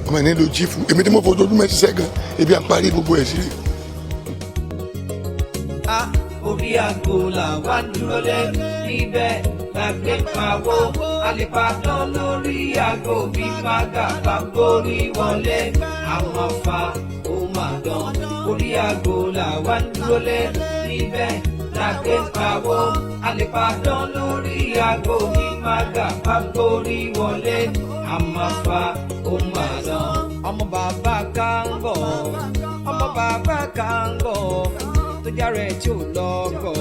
Speaker 4: ọmọ ẹ̀ nílò jífù èmi tí mo fojoojúmọ́ ṣiṣẹ́ gan ebi à ń parí gbogbo ẹ̀ sílẹ̀.
Speaker 1: orí àgbo làwa ń dúró lé níbẹ̀ la gbé pawó a lè padán lórí àgbo bí fágà bá borí wọlé àwọn fa ó máa dán orí àgbo làwa ń dúró lé níbẹ̀ la gbé pawó a lè padán lórí àgbo bí fágà bá borí wọlé àwọn fa ó máa dán. ọmọ bàbá Kàngọ̀ ọmọ bàbá Kàngọ̀ tó járe tí ò lọ́gọ̀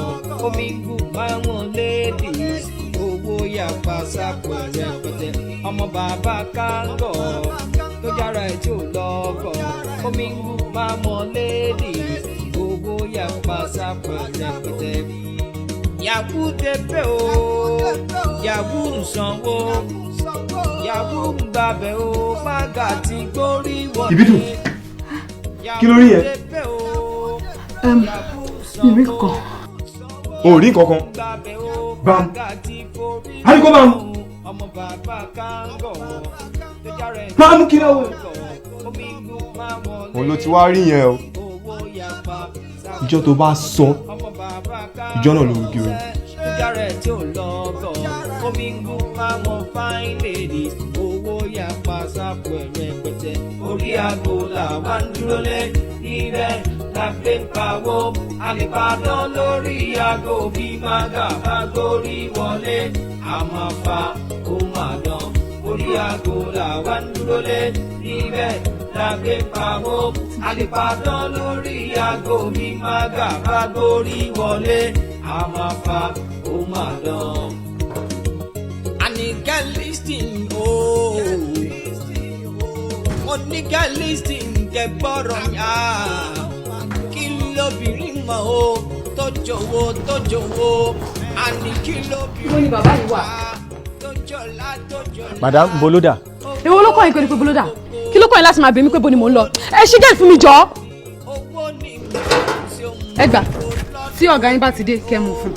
Speaker 1: omi gùn máa wọn ladies owó yàpá sápò rẹpẹtẹ ọmọ bàbá Kàngọ̀ tó járe tí ò lọ́gọ̀ omi gùn máa wọn ladies owó yàpá sápò rẹpẹtẹ. yahoo débẹ̀ o yahoo ń sanwó yahoo ń gbàbẹ̀ o fágà ti gbórí wọlé.
Speaker 6: Ìbídùn kí ló rí yẹn.
Speaker 2: ìrí kan.
Speaker 6: o rí kankan. bam àríkó bam. bam kí ló wọ.
Speaker 10: òun ló ti wá rí yẹn o ìjọ tó bá sọ ìjọ náà ló rugi oyin.
Speaker 1: Cigarette ò lọ́gọ̀, omi ń gún fáwọn fine ladies, owó yapa sápò ẹ̀rẹ̀pẹ̀tẹ̀. Orí aago làwa ń dúró lé, ibẹ̀ la gbé ń pawó. Àlèpàdán lórí aago bí màgà bá gorí wọlé. Àmàfà ó máa dán, orí aago làwa ń dúró lé, ibẹ̀ la gbé ń pawó. Àlèpàdán lórí aago bí màgà bá gorí wọlé. Àmàfà ó máa dán. Àníkẹ́ listing ooo. Oníkẹ́ listing kẹ gbọ́rọ̀ yá. Kí lóbìnrin mọ̀ o tó jòwó. Àní kí lóbìnrin mọ̀.
Speaker 2: Mo ní bàbá yìí wà.
Speaker 19: Madam Boloda.
Speaker 2: Èwo ló kọ́ yín pé Boloda? Kí ló kọ́ yín láti máa bẹ̀ mí pé bo ni mò ń lọ? Ẹ ṣí gate fún mi jọ. Ẹ gbà tí ọ̀gá yín bá ti dé kẹ́ mú fún.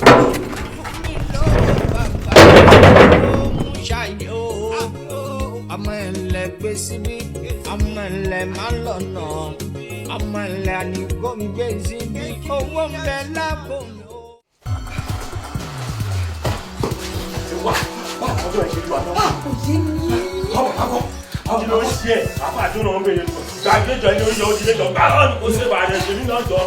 Speaker 1: Ọmọ ẹ̀lẹ́ gbé síbí, ọmọ ẹ̀lẹ́ máa lọ́nà, ọmọ ẹ̀lẹ́ àníkó mi gbé síbí, owó ń bẹ lápò mi.
Speaker 6: Ọjọ́ ìṣèlú àná. Kí ló ń ṣe ẹ̀? Àpá àdúrà ń bèrè lọ. Gbàgbéjọ ilé oúnjẹ òjìlé jọ. Gbàgbọ́ ni kò ṣe bàjẹ́ ṣèlú náà jọ.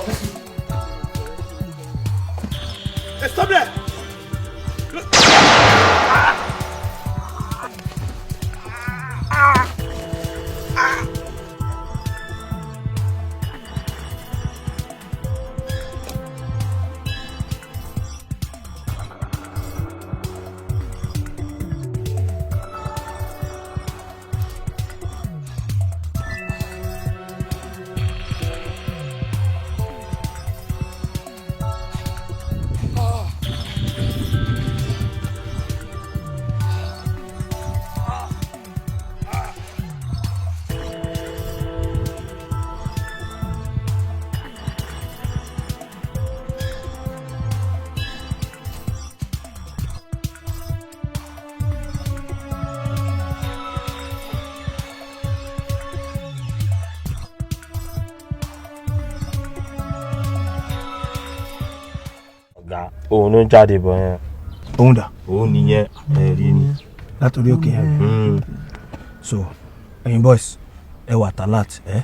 Speaker 6: Stop there!
Speaker 19: Òun ló ń jáde bọ̀ yẹn.
Speaker 13: Òun dà.
Speaker 19: Òun nìyẹn ẹ̀rí ni.
Speaker 13: Látòrí òkè yẹn. So ẹ̀yin boys ẹ wà talat ẹ.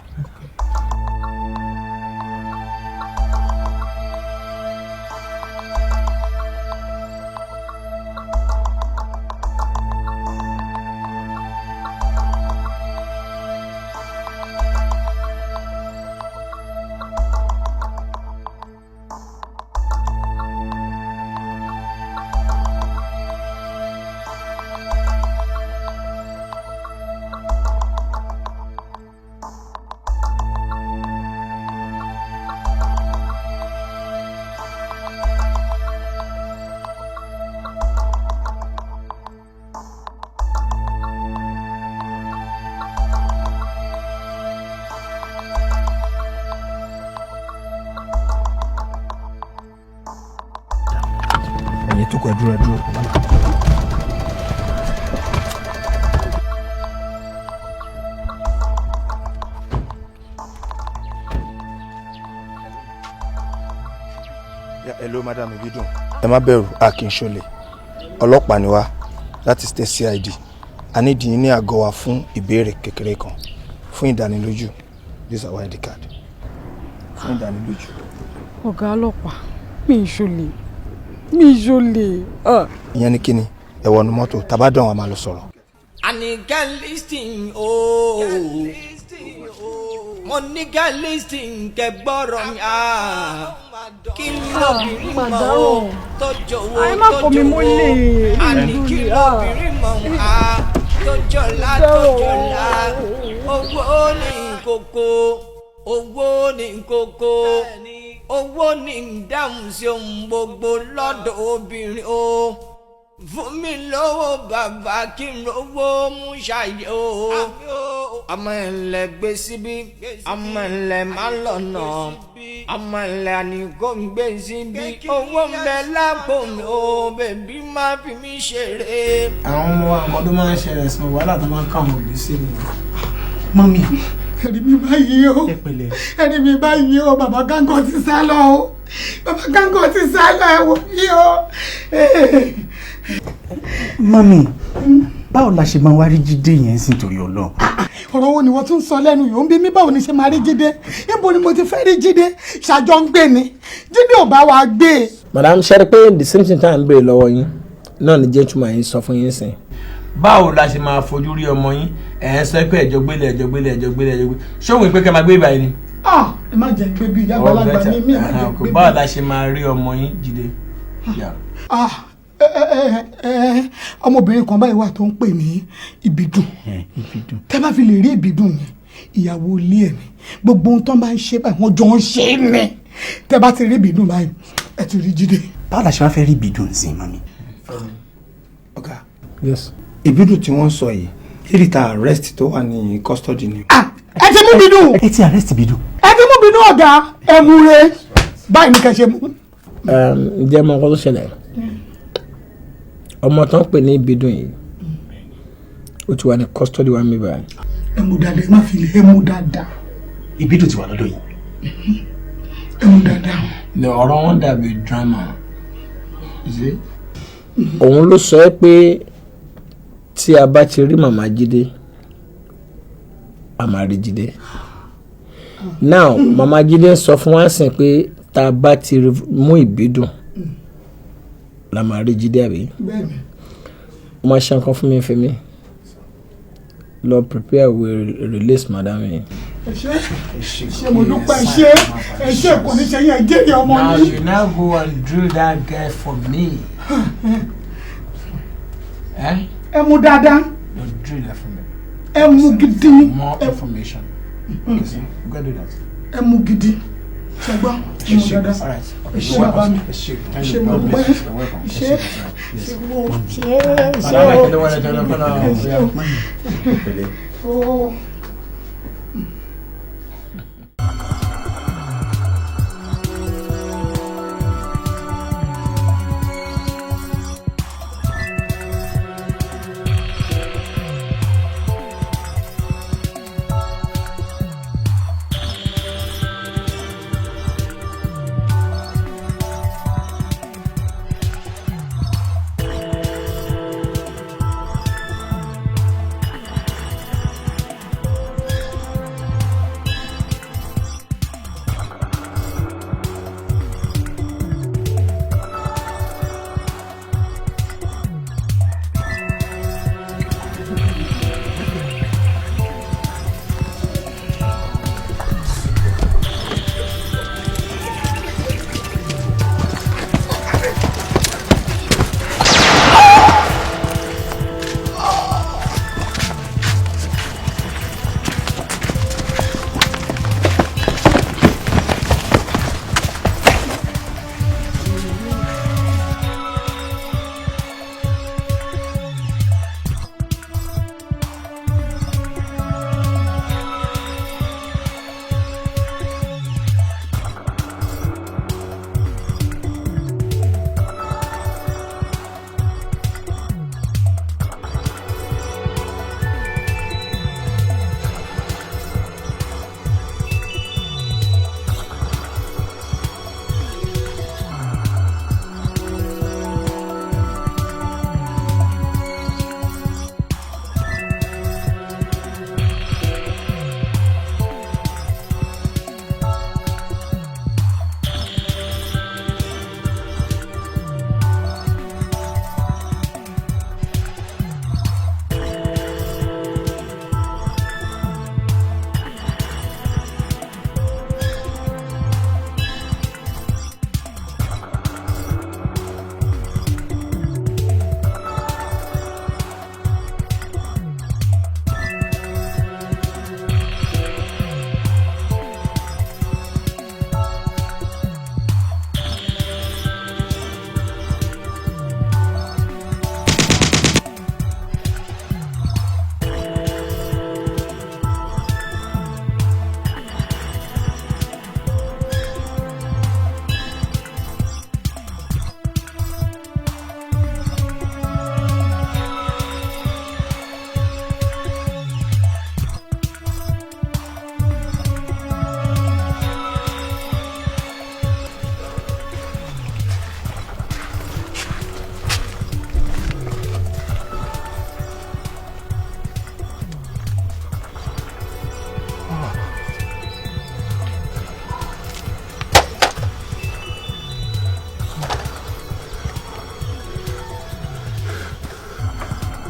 Speaker 13: Ẹ̀yin tó kọ dúró.
Speaker 10: Hello madam Ibidun. Ẹ má bẹ̀rù, a kì í ṣọ̀lẹ. Ọlọ́pàá ni wá láti state CID. A ní ìdí ní àgọ́ wa fún ìbéèrè kékeré kan fún ìdánilójú. This is our ID card. Fún ìdánilójú.
Speaker 2: Ọ̀gá ọlọ́pàá, mi ì ṣọ̀lẹ.
Speaker 10: Ìyẹn ni kíni? Ẹ wọnú mọ́tò, tá bá dán wa máa lọ sọ̀rọ̀.
Speaker 1: Àníkẹ́ listing ooo. Mo ní kẹ́ listing kẹ gbọ́rọ̀ mi. Kí lóbìnrin mọ̀ o tó jòwó. Àní kí lóbìnrin mọ̀ tó jọ̀lá. Owó ní kókó. Owó ní ìdáhùn sí ohun gbogbo lọ́dọ̀ obìnrin o. Fún mi lówó bàbá kí n lówó mú ṣàyè o. Ọmọ ẹ̀lẹ́ gbé síbí, ọmọ ẹ̀lẹ́ má lọ́nà, ọmọ ẹ̀lẹ́ àníkó ń gbé síbí. Owó ń bẹ lápò mi o, bèbí má fi mí ṣeré.
Speaker 13: Àwọn ọmọ wa nǹkan tó máa ń ṣẹlẹ̀ sí wàhálà tó máa ń ká àwọn òbí sí mi. Mọ́mí
Speaker 7: ẹ̀rí mi báyìí o ẹ̀rí mi báyìí o bàbá gángọ̀ ti sá lọ o bàbá gángọ̀ ti sá lọ ẹ wò mí o.
Speaker 13: mami báwo la ṣe máa wá rí Jídé yẹn sí torí Ọlọ́run.
Speaker 7: ọ̀rọ̀ wo ni wọ́n tún sọ lẹ́nu yìí ó ń bí mi báwo ni ṣe máa rí Jídé níbo ni mo ti fẹ́ rí Jídé ṣàjọ ń gbé ni Jídé ò bá wa gbé.
Speaker 13: madam ṣe rí pé the same thing tá à ń béèrè lọ́wọ́ yín náà ni gentleman yín sọ fún yín sìn. báwo la ṣe máa fojú rí ọmọ yín ẹ̀ ń sọ pé ẹ̀jọ̀ gbélé ṣóhun ìpè kẹ́ máa gbé báyìí ni.
Speaker 7: ẹ má jẹ́ gbé bí ìyá àgbàlagbà ní mí ẹ má jẹ́ gbé bí.
Speaker 13: báwo la ṣe máa rí ọmọ yín Jídé.
Speaker 7: ọmọbìnrin kan báyìí wà tó ń pè ní Ìbídùn tẹ́ bá fi lè rí Ìbídùn yẹn ìyàwó ilé ẹ̀ ni gbogbo ohun tó ń bá ń ṣe báyìí wọ́n jọ ń ṣe é ní tẹ́ bá ti rí Ìbídùn báyìí ẹ ti rí Jídé.
Speaker 13: báwo la ṣe máa fẹ́ rí Ìbídùn sí mami.
Speaker 10: ọ̀gá
Speaker 13: yes.
Speaker 10: Ìbídùn tí wọ́n sọ yìí lérí ta arrest tó wà ní custody ni.
Speaker 7: ẹ ti mú Ìbídùn.
Speaker 13: ẹ ti arrest Ìbídùn.
Speaker 7: ẹ ti mú Ìbídùn ọ̀gá ẹ mú re báyìí ní kẹ́ ṣe mú.
Speaker 13: ǹjẹ́ mọ nǹkan tó ṣẹlẹ̀ ọmọ tó ń pè ní Ìbídùn yìí ó ti wà ní custody wa mi báyìí.
Speaker 7: ẹ mú dáadáa ẹ má fi lè ẹ mú dáadáa.
Speaker 13: Ìbídùn ti wà lọ́dọ̀ yìí.
Speaker 7: ẹ mú dáadáa.
Speaker 13: ní ọ̀rọ̀ wọn dàbí drama. òun ló sọ ẹ́ pé tí a bá ti rí màmá Jídé a máa rí Jídé. now màmá Jídé sọ fún wa sìn pé tá a bá ti mú Ìbídùn la máa rí Jídé àbí. o máa ṣe nǹkan fún mi fún mi lọ prepare we release madam yìí.
Speaker 7: ṣe mo dúpẹ́ ṣe kò ní ṣe yẹn jẹ́rìí ọmọ yìí.
Speaker 13: now you now go and drill that guy for me.
Speaker 7: ẹ mú dáadáa.
Speaker 13: no drill that for me.
Speaker 7: ẹ mú gidi.
Speaker 13: more information. Okay, you go do that.
Speaker 7: ẹ mú gidi. ṣẹgbọ́n ẹ mú dáadáa. ẹ ṣe bàbá mi ṣe mo dúpẹ́ ṣe mo ṣe.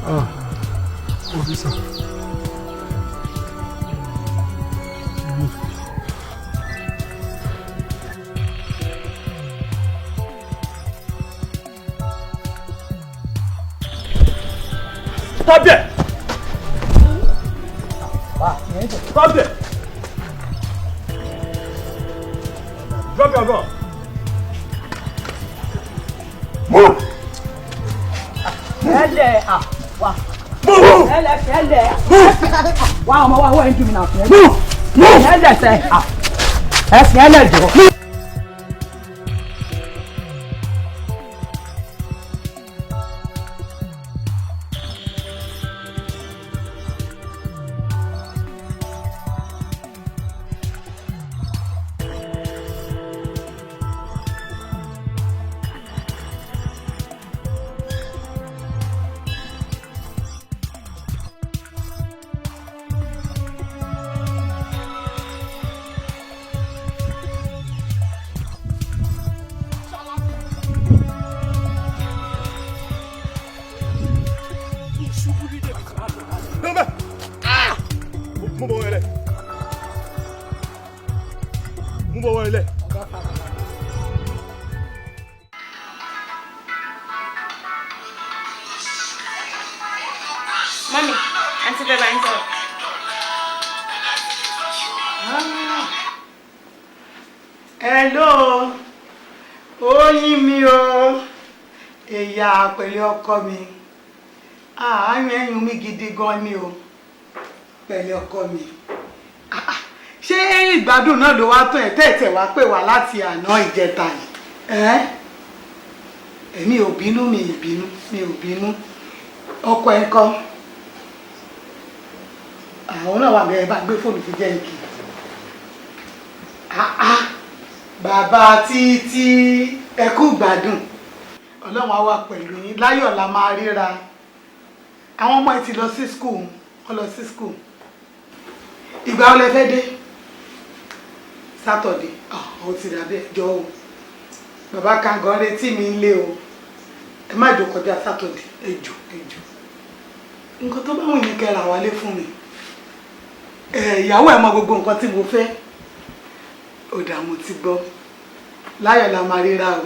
Speaker 4: Officer.
Speaker 6: Stop there! Stop there! Drop your gun.
Speaker 4: Move!
Speaker 11: Ẹlẹ̀ wà.
Speaker 4: Move!
Speaker 11: Ẹlẹ̀. Wà ọmọ wa wọ́n ń dùn mí náà fún ẹ.
Speaker 4: Move! Move!
Speaker 11: Ẹlẹ̀ sẹ́ ẹ̀sìn ẹlẹ̀ jọ.
Speaker 8: Mami, àǹtí bẹ́ẹ̀ bá ń sọ̀rọ̀.
Speaker 7: Hello, oyin mi o, ìyá pẹ̀lú ọkọ mi. Àárín ẹ̀yìn mi gidi gan ni o, pẹ̀lú ọkọ mi. Ṣé ìgbádùn náà ló wá tó ẹ̀ tẹ́ẹ̀tẹ̀ wá pè wá láti àná ìjẹta yìí? Èmi ò bínú, mi ò bínú. Ọkọ ẹ̀ kọ́. Àwọn náà wà bẹ́ẹ̀ bá gbé fóònù fi jẹ́ nkì. Bàbá títí ẹkú gbádùn. Ọlọ́run á wà pẹ̀lú yín, láyọ̀ la máa ríra. Àwọn ọmọ ẹ ti lọ sí school, wọ́n lọ sí school. Ìgbà wo lẹ fẹ́ dé? Saturday. Ó ti dàbí ẹjọ́ o. Bàbá Kàngán retí mi ń lé o. Ẹ má jò kọjá Saturday, ẹjọ́. Nǹkan tó bá wù yín kẹ́ ra wálé fún mi. Ìyàwó ẹ̀ mọ gbogbo nǹkan tí mo fẹ́. Ó dà mo ti gbọ́. Láyọ̀ la máa ríra o.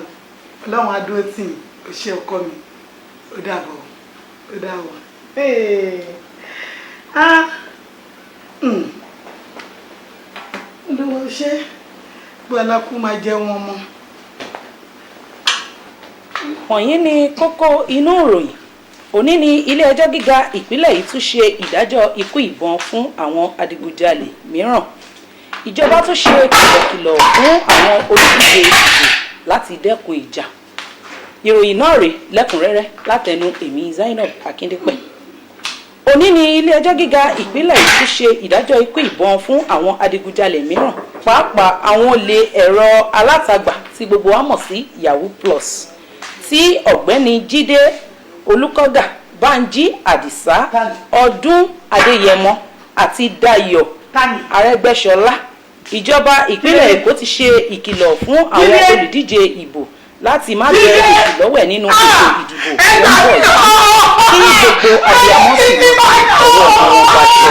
Speaker 7: Ọlọ́run á dúró tì mí, ó ṣe ọkọ mi. Ó dàbọ̀, ó dàbọ̀. Olúwa ṣe gbọ́lákú máa jẹ́ wọn mọ́.
Speaker 20: Wọ̀nyí ni kókó inú ìròyìn. Òní ni ilé-ẹjọ́ gíga ìpínlẹ̀ yìí tún ṣe ìdájọ́ ikú ìbọn fún àwọn adigunjalè mìíràn. Ìjọba tún ṣe kìlọ̀kìlọ̀ fún àwọn olùdíje ìdìbò láti dẹ́kun ìjà. Ìròyìn náà rèé lẹ́kùnrẹ́rẹ́ látẹnu èmi Zainab Akíndépẹ̀. Òní ni ilé-ẹjọ́ gíga ìpínlẹ̀ yìí tún ṣe ìdájọ́ ikú ìbọn fún àwọn adigunjalè mìíràn, pàápàá àwọn olè ẹ̀rọ alátagbà tí gbogbo wa mọ̀ sí Yahoo Plus, tí ọ̀gbẹ́ni Jídé Olúkọ́gà, Bánjí Àdìsá, Ọdún Adéyẹmọ àti Dayọ̀ Arẹ́gbẹ́ṣọlá. Ìjọba ìpínlẹ̀ Èkó ti ṣe ìkìlọ̀ fún àwọn olùdíje ìbò láti má jẹ́ ìlọ́wẹ̀ nínú ètò ìdìbò tó ń bọ̀ yìí, kí gbogbo abiyamọ sì ní ọwọ́ àwọn pàṣẹ.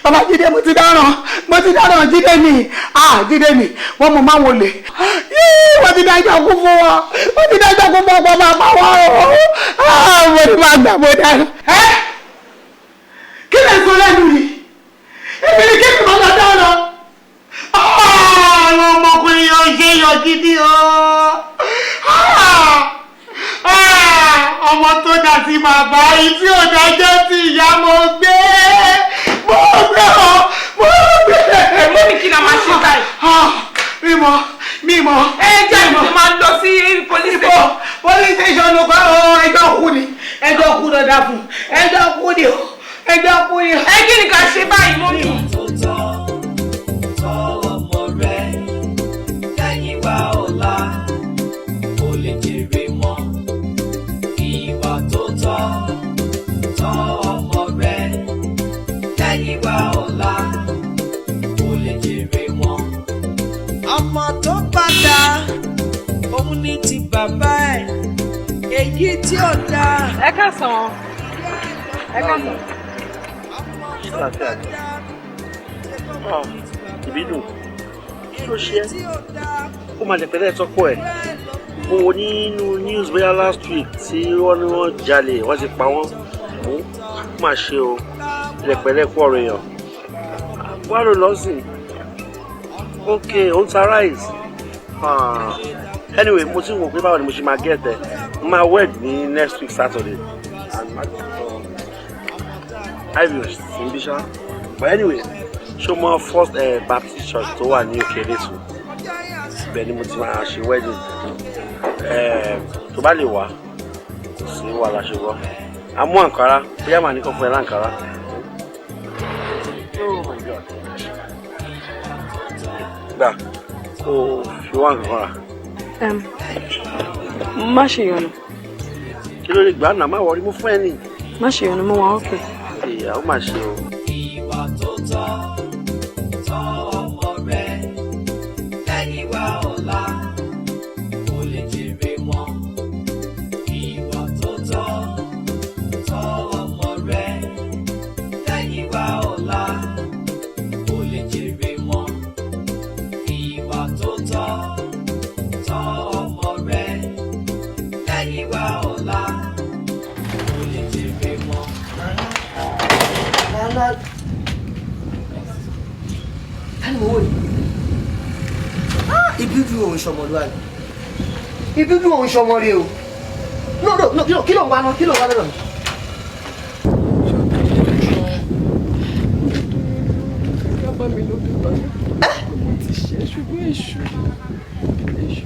Speaker 7: Babájídé mo ti dáràn Jídé ni Jídé ni wọ́n mú máa wọlé wọ́n ti dájọ́ kú fún wọn ọgbọ́n máa pa wọ́n o mo ti máa gbà mo dáná. Kí lè sọ lẹ́nu rí èmi ni kéèkì máa lọ dáná àwọn ọmọkùnrin yóò ṣe yọ gidi o ọmọ tó dà sí bàbá yìí tí ò dájọ́ sí ìyá mo gbé. Mọ́mí kí la máa ṣe báyìí? Mi mọ̀.
Speaker 21: ẹ jẹ́ ìmọ̀ máa lọ sí police station.
Speaker 7: police station ló kọ́ ẹjọ́ kú ni ẹjọ́ kú lọ́dà fún ẹjọ́ kú ni o ẹjọ́ kú ni o.
Speaker 21: ẹ kí ni ká ṣe báyìí mọ́ mi.
Speaker 1: ọmọ tó padà òun ní ti bàbá ẹ̀ èyí tí ò dáa.
Speaker 8: ẹ káàsán ẹ káàsán.
Speaker 3: ìbídùn kí ló ṣe é ó máa lè pẹ́lẹ́ sọ́kọ̀ ẹ̀ mo wo nínú news bóyá last week tí wọ́n ní wọ́n jalè wọ́n ti pa wọ́n ó máa ṣe o lẹ̀pẹ̀lẹ́ kú ọ̀rọ̀ èèyàn wọ́n á lò lọ́sìn. Okay, on Sarais. Anyway, mo ti wò pé báwo ni mo ṣe máa get there. My wedding ní next week Saturday. Irish Simbisha. But anyway, show more first Baptist church tó wà ní Okeresu. Ibẹ̀ ni mo ti máa ṣe wedding. Tó bá lè wá, kò sí wàhálà ṣe wọ́. Àmú àǹkárá, bóyá màá ní kọ́ fún ẹ láǹkárá. Oh my God. Gbà kó fi wá nǹkan ra.
Speaker 8: Má ṣe yọnu.
Speaker 3: Kí ló lè gbà náà má wọrí mú fún ẹ nì.
Speaker 8: Má ṣe yọnu mo wà ókè.
Speaker 3: Ìyá ó máa ṣe o.
Speaker 1: Ìwà tó tọ́ tọ́ ọmọ rẹ lẹ́yìn wá ọ̀la kò lè jèrè wọn. Ìwà tó tọ́ tọ́ ọmọ rẹ lẹ́yìn wá ọ̀la kò lè jèrè wọn. Ìwà tó tọ́ tọ́ ọmọ rẹ lẹ́yìn wá ọ̀la kò lè jèrè wọn.
Speaker 12: Tani mo wò yìí? Ibi dùn òun ṣọmọlúwa ni. Ibi dùn òun ṣọmọ rẹ o. No, kí ló ń wá náà? Kí ló ń wá lọ́dọ̀ mi?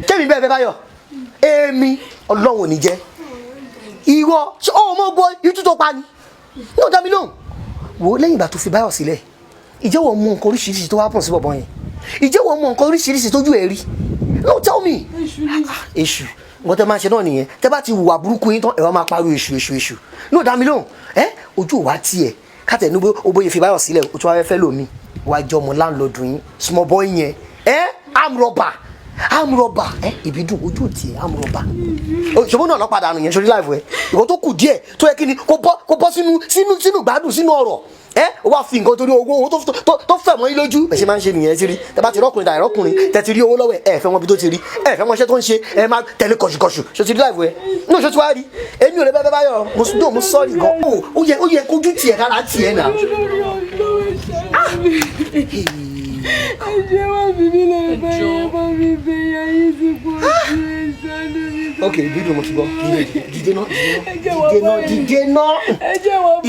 Speaker 12: Kẹ́mi bẹ́ẹ̀ Báyọ̀, èmi Ọlọ́run ò ní jẹ́. Ìwọ ṣé ọmọ gbọ́ itú tó pa ni? Ní ọ̀dà mi lóhùn. Wò ó lẹ́yìn ìgbà tó fi Báyọ̀ sílẹ̀. Ìjẹ́ wọ́n mú nǹkan oríṣiríṣi tó wá pọ̀ sí bọ̀bọ̀ yẹn. Ìjẹ́ wọ́n mú nǹkan oríṣiríṣi tójú ẹ̀ rí. No, tell me. Èṣù. Nǹkan tẹ́ máa ṣe náà nìyẹn. Tẹ́ bá ti hùwà burúkú yín tán ẹ wá máa pariwo èṣù. Ní ọ̀dà mi lóhùn. Ojú ò wá tiẹ̀. Kátẹ̀ ní bóyá fi Báyọ̀ sílẹ̀ o tún wá fẹ́ lómi. Wá jọ ọmọ láńlọ́ọ̀dù yín. Small boy yẹn. Amrọ̀bà. Ìbídùn ojú ò tiẹ̀ amrọ̀bà. Ṣùgbọ́n náà lọ́padà nù yẹn sórí láìfù ẹ̀. Ìwọ tó kù díẹ̀ tó yẹ kí ni kó bọ́ sínú gbádùn sínú ọ̀rọ̀. Ó wá fi nǹkan torí owó tó fẹ̀ mọ́ yín lójú. Ẹ ṣe máa ń ṣe nìyẹn ti rí. Tẹ bá ti rọ́kùnrin dà ẹ̀rọ́kùnrin tẹ ti rí owó lọ́wọ́ ẹ̀ fẹ́ wọn bí tó ti rí. Ẹ fẹ́ wọn iṣẹ́ tó ń ṣe ẹ máa tẹ̀lé kọ̀ṣùkọ̀ṣù. Ṣé o ti rí láìfù ẹ̀? Ní oṣù tí wàá rí. Èmi ò lè bẹ́ẹ̀ Báyọ̀. Mo sọ́ọ̀rì gan. Ó yẹ kójú tiẹ̀ kára tiẹ̀ náà.
Speaker 22: Ẹjẹ́ wá bíbí lè bẹ̀rẹ̀ bọ́ mi bẹ̀yà yìí ti pọ̀ sí ìṣàánú mi.
Speaker 12: Ok, Ìbídùn mo ti gbọ́. Dìde náà.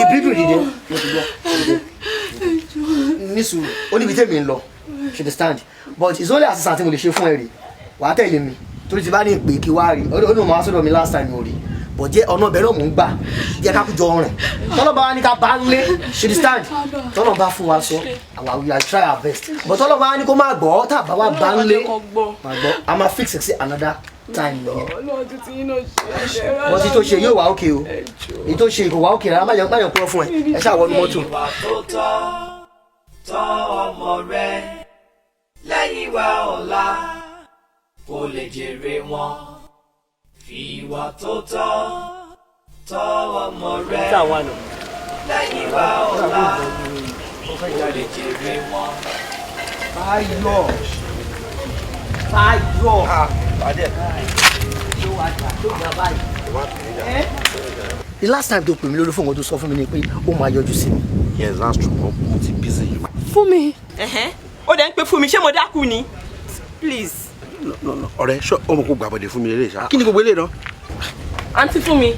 Speaker 12: Ìbídùn dìde. Mo ti gbọ́. Nísù, ó níbi tèmi ń lọ. She understand. But it's only assistant tí mo lè ṣe fún ẹ rè. Wàá tẹ̀lé mi. Torí ti bá ní ìpè kí wá rí. Ó ní mo máa sọ́dọ̀ mi last time mo rí. But jẹ́ ọ̀nà ọbẹ̀ náà mò ń gbà. Jẹ́ ká kújọ rìn. Tọ́lọ́ bá wá ní ká bá ń lé. She understand. Tọ́lọ́ bá fún wa sọ. We will try our best. But tọ́lọ́ bá wá ní kó má gbọ́. Tá a bá wá bá ń lé. A máa fix it sí another time lọ. Wọ́n ti tó ṣe yóò wá òkè o. Èyí tó ṣe kò wá òkè rárá má yàn kúrò fún ẹ. Ẹ ṣáà wọnú mọ́tò.
Speaker 1: Ìwà tó tọ́ ọmọ rẹ lẹ́yìn wá ọ̀la kò lè jèrè wọn. Ìwà tó tọ́ ọmọ rẹ lẹ́yìn wá ọ̀la kò lè jèrè wọn.
Speaker 12: Báyọ̀. The last time tó pè mí lórí fóònù tó sọ fún mi ni pé ó máa yọjú sí mi.
Speaker 3: Yes, that's true. Mo ti busy.
Speaker 22: Fún mi.
Speaker 21: Ó dẹ̀ ń pè fún mi ṣé mo dákú ni? Please.
Speaker 3: No. Ọ̀rẹ́ ṣọ́ ọmọ kò gbàbọ̀dé fún mi lélẹ̀ ṣá. Kí ni gbogbo eléyìí náà?
Speaker 22: Àǹtí fún mi.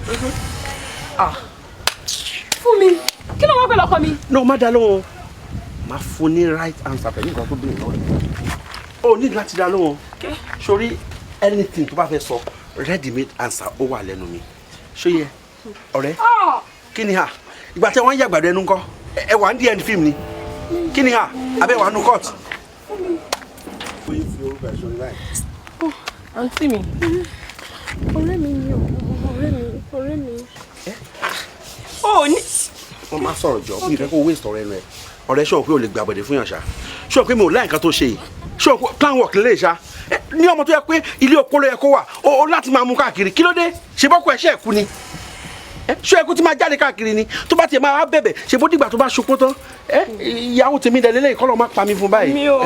Speaker 22: Fún mi. Kí ló wá fẹ́ lọ́kọ mi?
Speaker 3: No, má dá lóhùn. Má fún ní right answer pẹ̀lú nǹkan tó bẹ̀rẹ̀ lọ́wọ́. o ní láti dá lóhùn sórí anything tó bá fẹ́ sọ ready made answer ó wà lẹ́nu mi ṣó yẹ ọ̀rẹ́ kí ni ha ìgbà tí wọ́n ń yàgbàdo ẹnu ńkọ́ ẹ wà ń di ẹni fíìmù ni kí ni ha abẹ́ wà nù court.
Speaker 8: àǹtí mi ọ̀rẹ́ mi ni ọ̀rẹ́ mi.
Speaker 3: ó ní. wọ́n máa sọ̀rọ̀ jọ mi ìfẹ́ kó waste ọ̀rẹ́ rẹ ọ̀rẹ́ ṣọ́ pé o lè gbàbọ̀dẹ̀ fún yàn ṣá ṣọ́ pé mi ò láì nǹkan tó ṣe yìí ṣọ́ pé plan work lè ṣá ní ọmọ tó yẹ pé ilé okó ló yẹ kó wà ó láti máa mú káàkiri kí ló dé ṣe bọ́kọ ẹ̀ṣẹ̀ ẹ̀kú ni ṣọ́ ẹ̀kú ti máa jáde káàkiri ni tó bá tiẹ̀ máa bẹ̀bẹ̀ ṣe bó dìgbà tó bá ṣokó tán ìyàwó tèmi dẹ̀ lélẹ́yìn kọ́lọ́ máa pa mi fún báyìí.
Speaker 21: mi ò.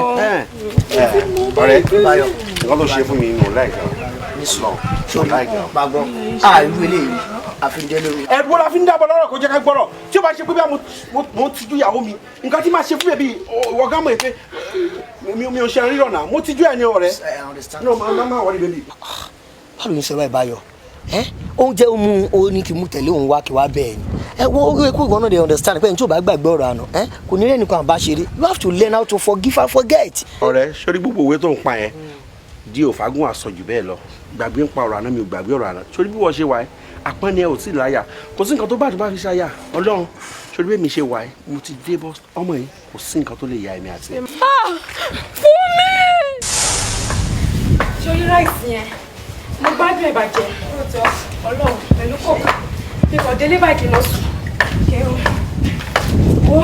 Speaker 3: ọ̀rẹ́ Báyọ̀ nǹkan tó ṣe fún mi nù láìka nù láìka.
Speaker 12: gbàgbọ́ àìlú eléyìí àfihàn lórí.
Speaker 3: ẹ̀dùn la fi ń dábọ̀ lọ́rọ̀ kó jẹ́ ká gbọ́rọ̀ tí ó bá ṣe pé bí mo ti ju ìyàwó mi nǹkan tí máa ṣe fún ẹbí ọ̀gá mọ̀ pé mi ò ṣe rírọ̀ náà mo ti ju ẹ̀ ní ọ̀rẹ́. no má wọlé bẹ́ẹ̀.
Speaker 12: báwo ni sọ̀rọ̀ ìbáyọ̀ oúnjẹ mú o ní kí mú tẹ̀lé òun wá kí wá bẹ́ẹ̀ ni wọ́n orí ikú ìgbọ́n náà dey understand pé n tí o bá gbàgbé ọ̀rọ̀ àná kò ní lẹ́nu kan àbá ṣeré you have to learn how to forgive and forget.
Speaker 3: ọ̀rẹ́ sórí gbogbo òwe tó ń pa yẹn di òfagún àsọjù bẹ́ẹ̀ lọ gbàgbé ń pa ọ̀rọ̀ àná mi ò gbàgbé ọ̀rọ̀ àná sórí bí wọ́n ṣe wà ẹ́ àpọ́nni ẹ ò tí ì láyà kò sí nǹkan tó bá tó bá fi ṣáyà ọlọ́run sórí bí mi ṣe wà ẹ́ mo ti dé bọ́ ọmọ yìí kò sí nǹkan tó lè ya ẹ̀mí àti ẹ̀.
Speaker 8: fún mi. sórí ráìsì yẹn mo gbádùn ìbàjẹ́ lóòótọ́ ọlọ́run pẹ̀lú kòkó bí kò délé báyìí kì í lọ sùn kẹrù ó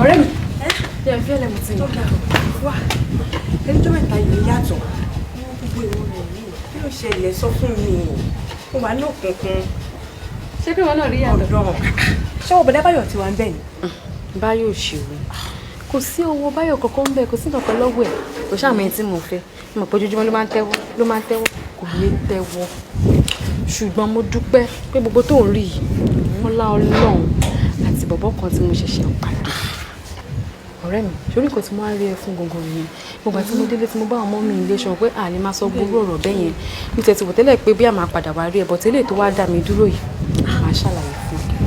Speaker 8: ọ̀rẹ́ mi yẹn fi ẹlẹ́mu tí mo wá
Speaker 21: ẹni tó mẹ́ta yìí yàtọ̀ gbogbo ìwọ rẹ̀ yìí kí ló ṣẹlẹ̀ sọ fún mi ó wà ní òkùnkùn.
Speaker 8: ṣé bí wọn náà rí yàtọ̀.
Speaker 21: ọ̀dọ́ ṣé wọn bọ̀dá Báyọ̀ ti wà ń bẹ̀ ni.
Speaker 8: Báyọ̀ ṣèwé kò sí owó Báyọ̀ kankan ń bẹ kò sí nǹkan lọ́wọ́ ẹ̀ kò ṣàmì ẹni tí mo fẹ́ mo pọ̀ ojoojúmọ́ ló máa ń tẹ́wọ́ kò lè tẹ́wọ́ ṣùgbọ́n mo dúpẹ́ pé gbogbo tó ń rí yìí wọ́n lá Ọlọ́run àti bọ̀bọ́ kan tí mo ṣẹ̀ṣẹ̀ ń pàdé ọ̀rẹ́ mi sórí nǹkan tí mo á rí ẹ fún gbogbo yẹn gbogbo àti mo délé tí mo bá ọmọ mi ilé ṣọ pé àlè máa sọ gbogbo ọ̀rọ̀ bẹ́ẹ̀ yẹn mi tẹ̀ ti wò tẹ́lẹ̀ pé bí a máa padà wá rí ẹ bọ̀ tẹ́lẹ̀ tó wá dá mi dúró yìí máa ṣàlàyé fún ọ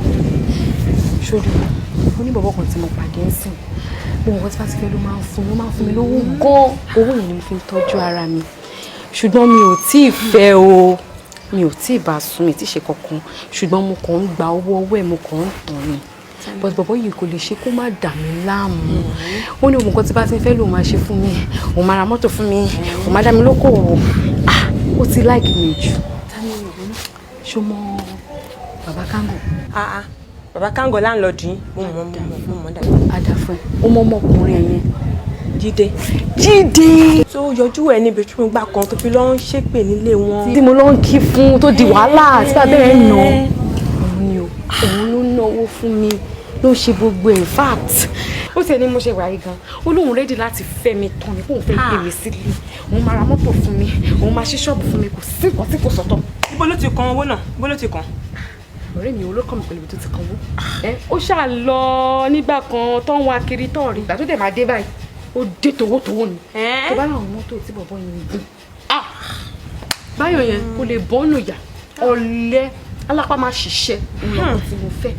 Speaker 8: sórí oníbọ̀bọ́ kan tí mo pàdé ń sìn gbogbo nǹkan tí bá ti fẹ́ ló máa ń fún mi lówó gan owó yẹn ni mo fi ń tọ́jú ara mi ṣùgbọ́n mi ò tí ì fẹ́ o mi ò tí ì bá sùn mi tí ì ṣe kankan ṣùgbọ́n mo kàn ń gba owó ọwọ́ ẹ̀ mo kàn ń tàn ni but bọ̀bọ̀ yìí kò lè ṣe kó má dà mí láàmú ó ní òun kan tí bá ti fẹ́ lòun máa ṣe fún mi òun máa ra mọ́tò fún mi òun máa dá mi lókòwò ó ti láìkì mi jù ṣó mọ bàbá Kángò.
Speaker 21: bàbá Kángò láńlọ́ọ̀dù yín mo mọ̀ dàbí.
Speaker 8: àdàfẹ́ ó mọ ọmọkùnrin ẹ̀yẹn
Speaker 21: Jídé tó yọjú ẹ níbi tí mo gbà kan tó fi lọ ń ṣépè nílé wọn.
Speaker 8: tí mo lọ ń kí fún tó di wàhálà tí bàbá ẹ̀ nà òun ni òun ló náwó fún mi ló ṣe gbogbo in fact ó ti ẹni mo ṣe wáyé gan ó lóun rédí láti fẹ́ mi tán ni kóun fẹ́ gbé mi sílé òun máa ra mọ́tò fún mi òun máa ṣí ṣọ́ọ̀bù fún mi kò sí nǹkan tí kò sọ̀tọ̀.
Speaker 21: ibo ló ti kan owó náà ibo ló ti kan.
Speaker 8: ọ̀rẹ́ mi olókàn mi pẹ̀lú ibi tó ti kan owó ó ṣáà lọ nígbà kan tó ń wá kiri tó rí ìgbà tó dẹ̀ máa dé báyìí ó dé towótowó ni tó bá láwọn mọ́tò tí bọ̀bọ̀ yẹn ń gbé Báyọ̀ yẹn kò lè bọ́nù yà ọ̀lẹ alápá máa ṣiṣẹ́ nǹkan tí mo fẹ́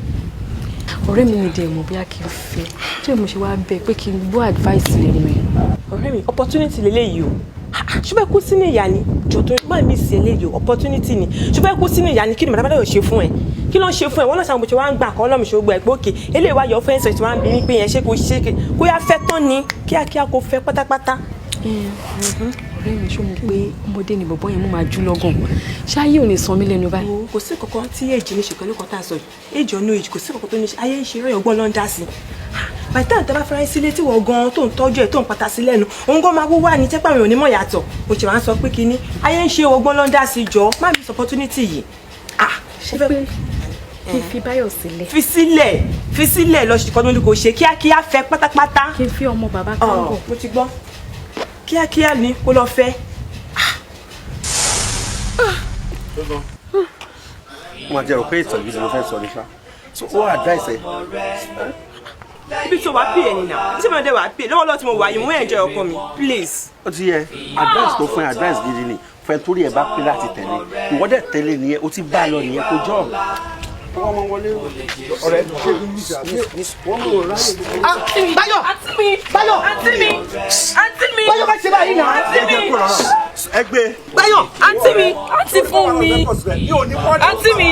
Speaker 8: ọ̀rẹ́ mi nìdí ẹ̀mọ́ bí a kì í fẹ́ tí mo ṣe wá bẹ pé kí n gbọ́ advice lẹ́nu ẹ̀.
Speaker 21: ọ̀rẹ́ mi opportunity lélẹ́yìí o ṣùgbọ́n kú sínú ìyá ni jọ̀tún má mi sì eléyìí o opportunity ni ṣùgbọ́n kú sínú ìyá ni kí ni màdàbàdà yóò ṣe fún ẹ kí ló ń ṣe fún ẹ wọ́n lọ́sàn án bó ṣe wá ń gbà kọ́ ọlọ́mì ṣògbọ́n ẹ̀ pé òkè eléyìí wá yọ fẹ́ǹsì tí wọ́n á bí wípé yẹn ṣé kò ṣe kó yá fẹ́ tán ni kíákíá kó fẹ́ pátápátá.
Speaker 8: ọ̀rẹ́ mi ṣó mo pé ọmọdé ni bọ̀bọ́ yẹn mo máa jú lọ́gàn ṣáyé ò ní san mí lẹ́nu báyìí.
Speaker 21: kò sí kankan tí èjì ní ṣe pẹ̀lú kan tá a sọ yìí èjì ọ̀nà èjì kò sí kankan tó ní ṣe ayé ń ṣe eré ọgbọ́n ló ń dá sí i by the time tẹ́ bá fẹ́rẹ́ sílé tí wọ́n gan tó ń tọ́jú ẹ̀ tó ń pata sí lẹ́nu òun gan máa wó wá ní tẹ́pà mi ò ní mọ̀ yàtọ̀ mo ṣe wá ń sọ pé kínní ayé ń ṣe ọgbọ́n ló ń dá sí i jọ má mi sọ opportunity yìí.
Speaker 8: ṣé pé kí n fi Báyọ̀ sílẹ̀.
Speaker 21: fi sílẹ̀ lọ ṣùkọ́ lórí kò ṣe kíákíá fẹ́ pátápátá.
Speaker 8: kí n fi ọmọ bàbá Kángò.
Speaker 21: mo ti gbọ́ kíákíá ni kó lọ fẹ́.
Speaker 3: mo máa jẹ́ rò pé ìtàn gidi ló fẹ́ sọ ní ṣá so ó advice ẹ.
Speaker 21: ibi tí o wá pè é nìyà tí mo dé wá pè é lọ́wọ́ lọ́wọ́ tí mo wà yìí mo enjoy ọkọ mi please.
Speaker 3: ó ti yẹ advice tó fún ẹ advice gidi ni fẹ́ torí ẹ bá pé láti tẹ̀lé ìwọ dẹ̀ tẹ̀lé nìyẹn ó ti bá a lọ nìyẹn kó jọ
Speaker 10: wọ́n mọ wọlé ọ̀rẹ́ ṣé wọ́n mọ̀ ráyè.
Speaker 21: Báyọ̀ àǹtí mi Báyọ̀ bá ṣe báyìí náà àǹtí mi
Speaker 10: ẹgbẹ́
Speaker 21: Báyọ̀ àǹtí mi àǹtí fún mi àǹtí mi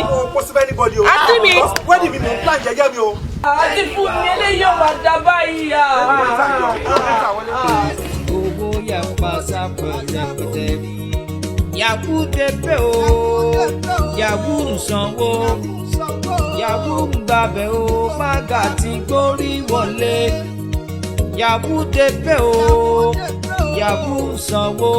Speaker 10: wẹ́ẹ̀dì mi mò ń plan jẹ́jẹ́ mi o.
Speaker 21: àǹtí fún mi eléyìí ò wá dá báyìí à.
Speaker 1: owó yàgbà sápẹ̀ rẹpẹtẹ yàgò débẹ̀ o yàgò nsánwó yàgò gbàbẹ̀ o mága ti gbórí wọlé yàgò débẹ̀ o yàgò nsánwó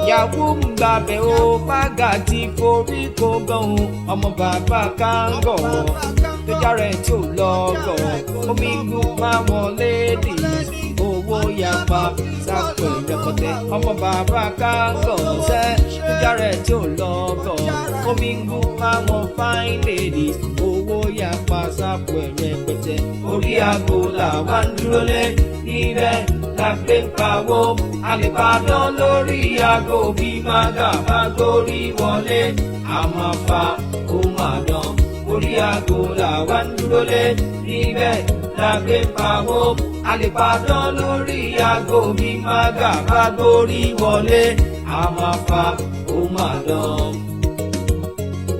Speaker 1: yàgò gbàbẹ̀ o mága ti forí kó gan ọmọ bàbá kángọ̀ tó járe tí ò lọ́gọ̀ omi gùn máa wọlé dì owó yàgbà sápẹ̀ rẹpẹtẹ ọmọ bàbá kángọ̀ sẹ́ tó járe tí ò lọ́gọ̀ omi gùn máa wọ fine ladies owó yàgbà sápẹ̀ rẹpẹtẹ orí aago làwa ń dúró lé ibẹ̀ la gbé ń pawó àlèpàdán lórí aago bí mága bá gbórí wọlé àmàfà ó máa dán orí aago làwa ń dúró lé ibẹ̀ la gbé ń pawó àlèpàdán lórí aago bí mága bá gbórí wọlé àmàfà ó máa dán.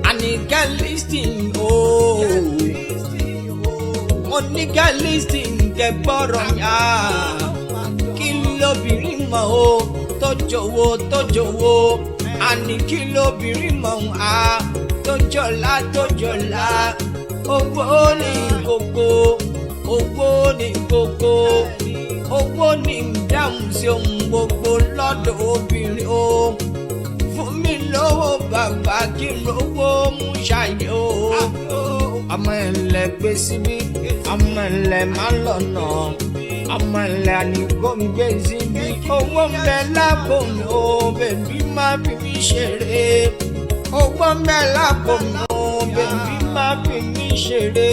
Speaker 1: Àníkẹ́ listing ooo oníkẹ́ listing kẹ́ gbọ́rọ̀ yá kí lóbìnrin mọ̀ o tó jòwó àní kí lóbìnrin mọ̀ á tó jọ̀lá owó ní kókó owó ní ìdáhùn sí ohun gbogbo lọ́dọ̀ obìnrin o fún mi lówó bàbá kí n lówó mú ṣàyè o ọmọ ẹ̀lẹ́ gbé síbí ọmọ ẹ̀lẹ́ má lọ́nà ọmọ ẹ̀lẹ́ àníkó ń gbé síbí owó ń bẹ lápò mi o bèbí má fi mí ṣeré owó ń bẹ lápò mi o bèbí má fi mí ṣeré